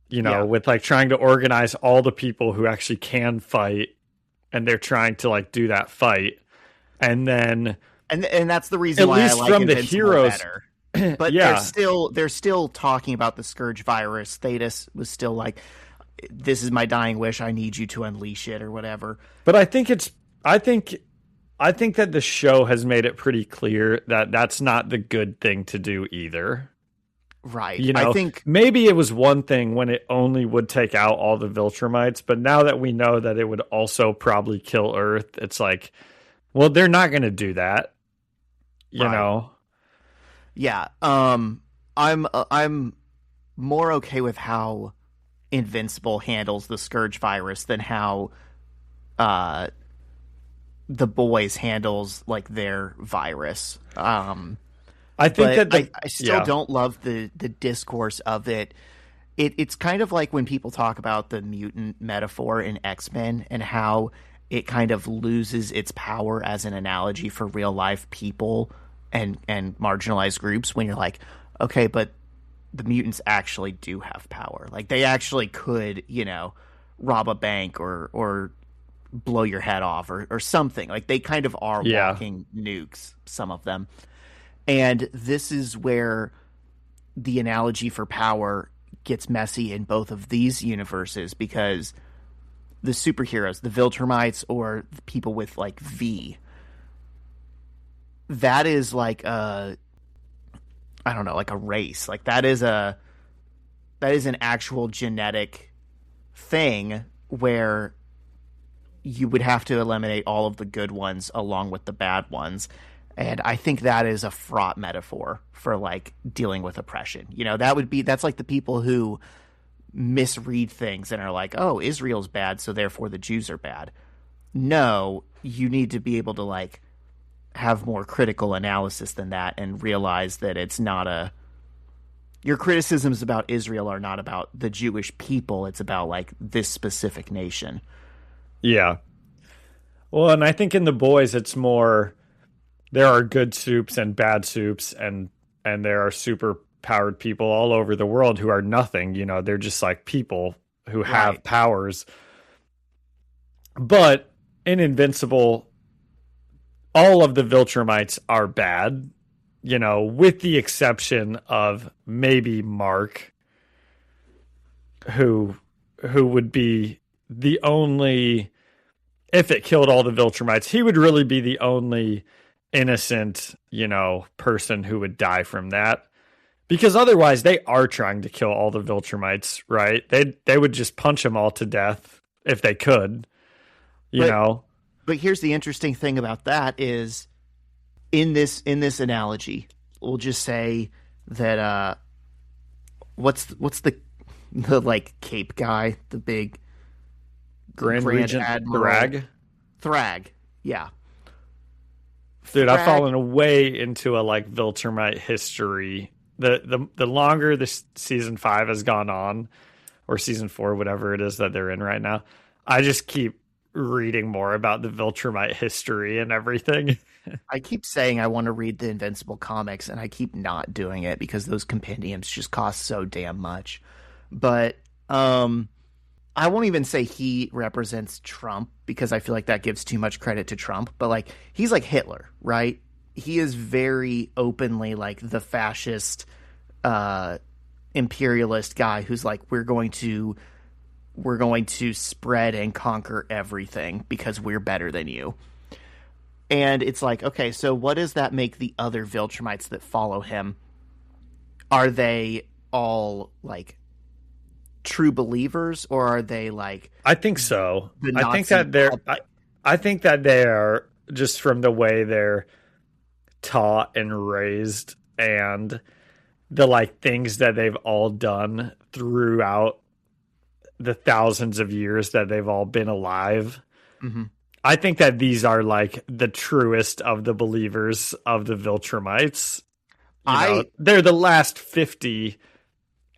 You know, with like trying to organize all the people who actually can fight, and they're trying to like do that fight. And then and that's the reason why I like from Invincible the heroes better. But they're still talking about the Scourge virus. Thetis was still like, this is my dying wish, I need you to unleash it or whatever. But I think that the show has made it pretty clear that that's not the good thing to do either. Right. You know, I think maybe it was one thing when it only would take out all the Viltrumites, but now that we know that it would also probably kill Earth, it's like, well, they're not going to do that. You know? Yeah. I'm more okay with how Invincible handles the Scourge virus than how The Boys handles like their virus. I think that I still don't love the discourse of it. It's kind of like when people talk about the mutant metaphor in X-Men and how it kind of loses its power as an analogy for real life people and marginalized groups, when you're like, okay, but the mutants actually do have power. Like they actually could, you know, rob a bank or blow your head off or something. Like they kind of are walking nukes, some of them. And this is where the analogy for power gets messy in both of these universes, because the superheroes, the Viltrumites or the people with like V, that is like a, I don't know, like a race. Like that is an actual genetic thing where you would have to eliminate all of the good ones along with the bad ones. And I think that is a fraught metaphor for like dealing with oppression. That's like the people who misread things and are like, oh, Israel's bad, so therefore the Jews are bad. No, you need to be able to like have more critical analysis than that and realize that it's not your criticisms about Israel are not about the Jewish people. It's about like this specific nation. Yeah. Well, and I think in The Boys, it's more, there are good soups and bad soups, and there are super powered people all over the world who are nothing. They're just like people who have powers. But in Invincible, all of the Viltrumites are bad, with the exception of maybe Mark, who would be the only, if it killed all the Viltrumites, he would really be the only innocent, person who would die from that. Because otherwise they are trying to kill all the Viltrumites, right? They would just punch them all to death if they could, you know. But here's the interesting thing about that is in this analogy, we'll just say that what's the like Cape guy, the big Grand Regent Admiral Thrag. Yeah. Dude, I've fallen way into a like Viltrumite history. The longer this season 5 has gone on, or season 4, whatever it is that they're in right now, I just keep reading more about the Viltrumite history and everything. I keep saying I want to read the Invincible comics, and I keep not doing it because those compendiums just cost so damn much. But I won't even say he represents Trump because I feel like that gives too much credit to Trump. But like he's like Hitler, right? He is very openly like the fascist, imperialist guy who's like, we're going to spread and conquer everything because we're better than you. And it's like, okay, so what does that make the other Viltrumites that follow him? Are they all like true believers, or are they like? I think so. I think that they are, just from the way they're taught and raised and the like things that they've all done throughout the thousands of years that they've all been alive. Mm-hmm. I think that these are like the truest of the believers of the Viltrumites. They're the last 50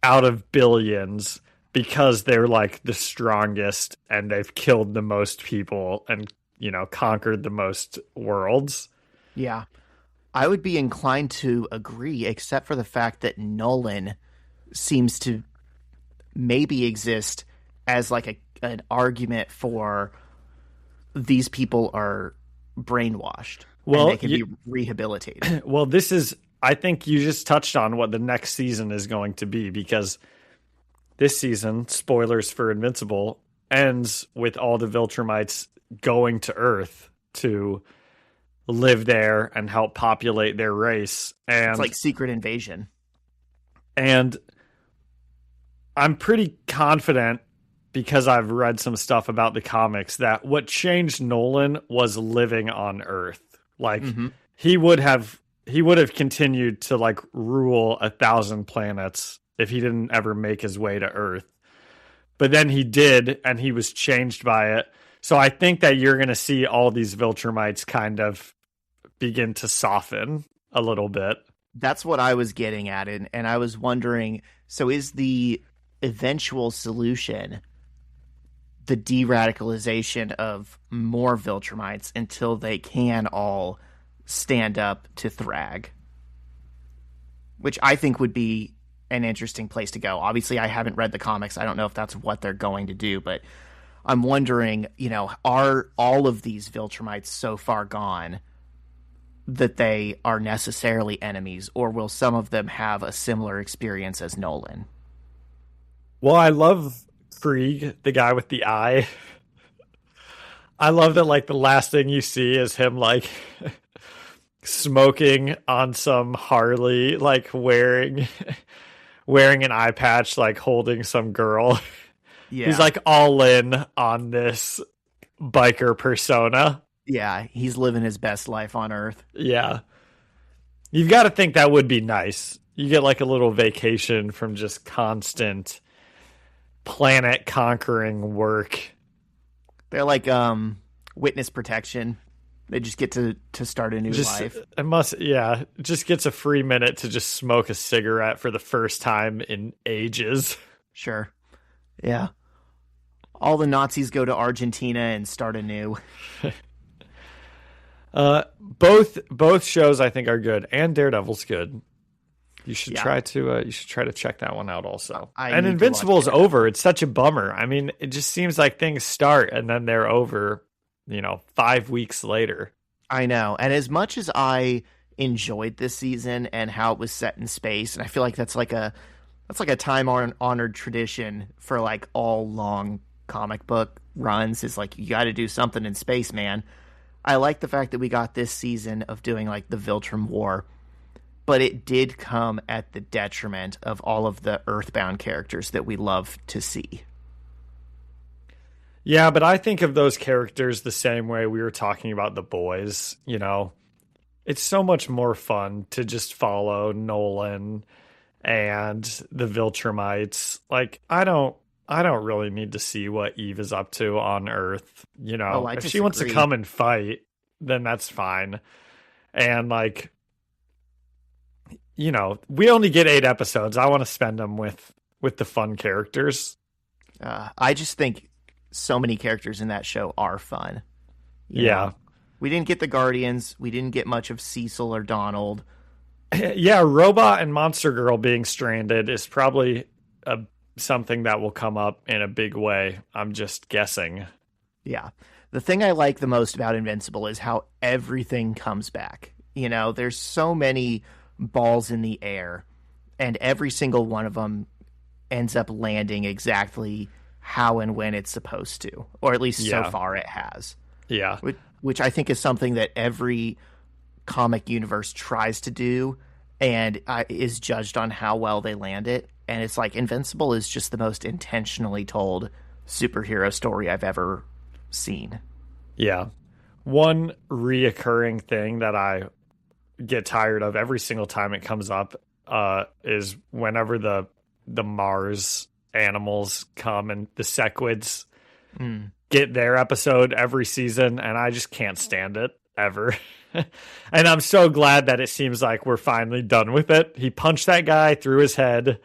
out of billions because they're like the strongest and they've killed the most people and, conquered the most worlds. Yeah. I would be inclined to agree, except for the fact that Nolan seems to maybe exist as like an argument for these people are brainwashed. Well, and they can be rehabilitated. Well, I think you just touched on what the next season is going to be, because this season, spoilers for Invincible, ends with all the Viltrumites going to Earth to live there and help populate their race. And it's like Secret Invasion. And I'm pretty confident, because I've read some stuff about the comics, that what changed Nolan was living on Earth. Like he would have continued to like rule 1,000 planets if he didn't ever make his way to Earth. But then he did, and he was changed by it. So I think that you're going to see all these Viltrumites kind of begin to soften a little bit. That's what I was getting at. And I was wondering, so is the eventual solution the de-radicalization of more Viltrumites until they can all stand up to Thrag? Which I think would be an interesting place to go. Obviously, I haven't read the comics. I don't know if that's what they're going to do, but I'm wondering, are all of these Viltrumites so far gone that they are necessarily enemies, or will some of them have a similar experience as Nolan? Well, I love Krieg, the guy with the eye. I love that like the last thing you see is him like smoking on some Harley, like wearing an eye patch, like holding some girl. Yeah. He's like all in on this biker persona. Yeah, he's living his best life on Earth. Yeah. You've got to think that would be nice. You get like a little vacation from just constant planet conquering work. They're like witness protection. They just get to start a new life. It just gets a free minute to just smoke a cigarette for the first time in ages. Sure. Yeah. All the Nazis go to Argentina and start anew. Both shows I think are good, and Daredevil's good. You should try to check that one out also. And Invincible is over. It's such a bummer. I mean, it just seems like things start and then they're over, 5 weeks later. I know. And as much as I enjoyed this season and how it was set in space, and I feel like that's like a time honored tradition for like all long comic book runs, is like, you got to do something in space, man. I like the fact that we got this season of doing like the Viltrum War, but it did come at the detriment of all of the Earthbound characters that we love to see. Yeah, but I think of those characters the same way we were talking about the boys. It's so much more fun to just follow Nolan and the Viltrumites. Like, I don't really need to see what Eve is up to on Earth. If she wants to come and fight, then that's fine. And like, we only get 8 episodes. I want to spend them with the fun characters. I just think so many characters in that show are fun. Yeah. We didn't get the Guardians. We didn't get much of Cecil or Donald. Yeah, Robot and Monster Girl being stranded is probably something that will come up in a big way. I'm just guessing. Yeah. The thing I like the most about Invincible is how everything comes back. There's so many balls in the air, and every single one of them ends up landing exactly how and when it's supposed to, or at least so far it has. Yeah. Which I think is something that every comic universe tries to do and is judged on how well they land it. And it's like Invincible is just the most intentionally told superhero story I've ever seen. Yeah. One reoccurring thing that I get tired of every single time it comes up is whenever the Mars animals come and the Sequids get their episode every season, and I just can't stand it ever. And I'm so glad that it seems like we're finally done with it. He punched that guy through his head,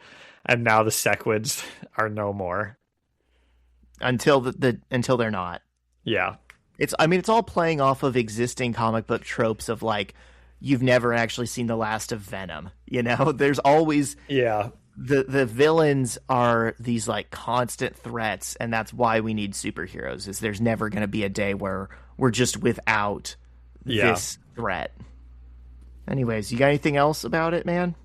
and now the Sequids are no more. Until until they're not. Yeah. It's all playing off of existing comic book tropes of like, you've never actually seen the last of Venom. There's always the villains are these like constant threats, and that's why we need superheroes. Is there's never going to be a day where we're just without this threat. Anyways, you got anything else about it, man?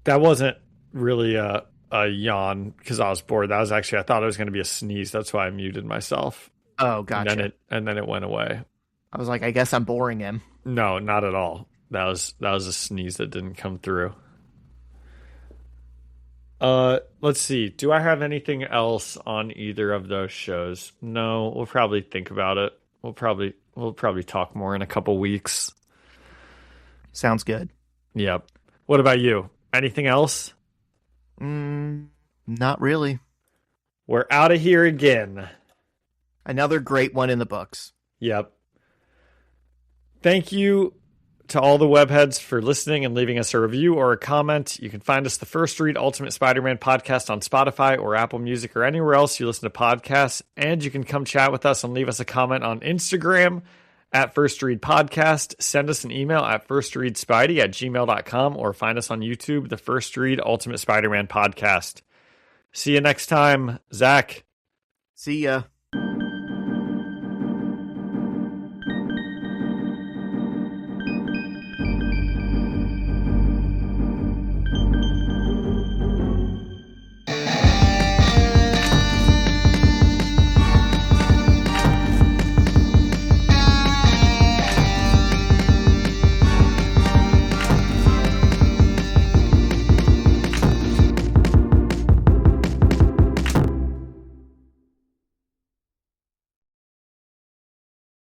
That wasn't really a yawn because I was bored. That was actually, I thought it was going to be a sneeze. That's why I muted myself. Oh, gotcha. And then it went away. I was like, I guess I'm boring him. No, not at all. That was a sneeze that didn't come through. Let's see. Do I have anything else on either of those shows? No, we'll probably think about it. We'll probably talk more in a couple weeks. Sounds good. Yep. What about you? Anything else? Not really. We're out of here again. Another great one in the books. Yep. Thank you to all the webheads for listening and leaving us a review or a comment. You can find us the First Read Ultimate Spider-Man podcast on Spotify or Apple Music or anywhere else you listen to podcasts. And you can come chat with us and leave us a comment on Instagram at First Read Podcast. Send us an email at firstreadspidey@gmail.com or find us on YouTube, the First Read Ultimate Spider-Man podcast. See you next time, Zach. See ya.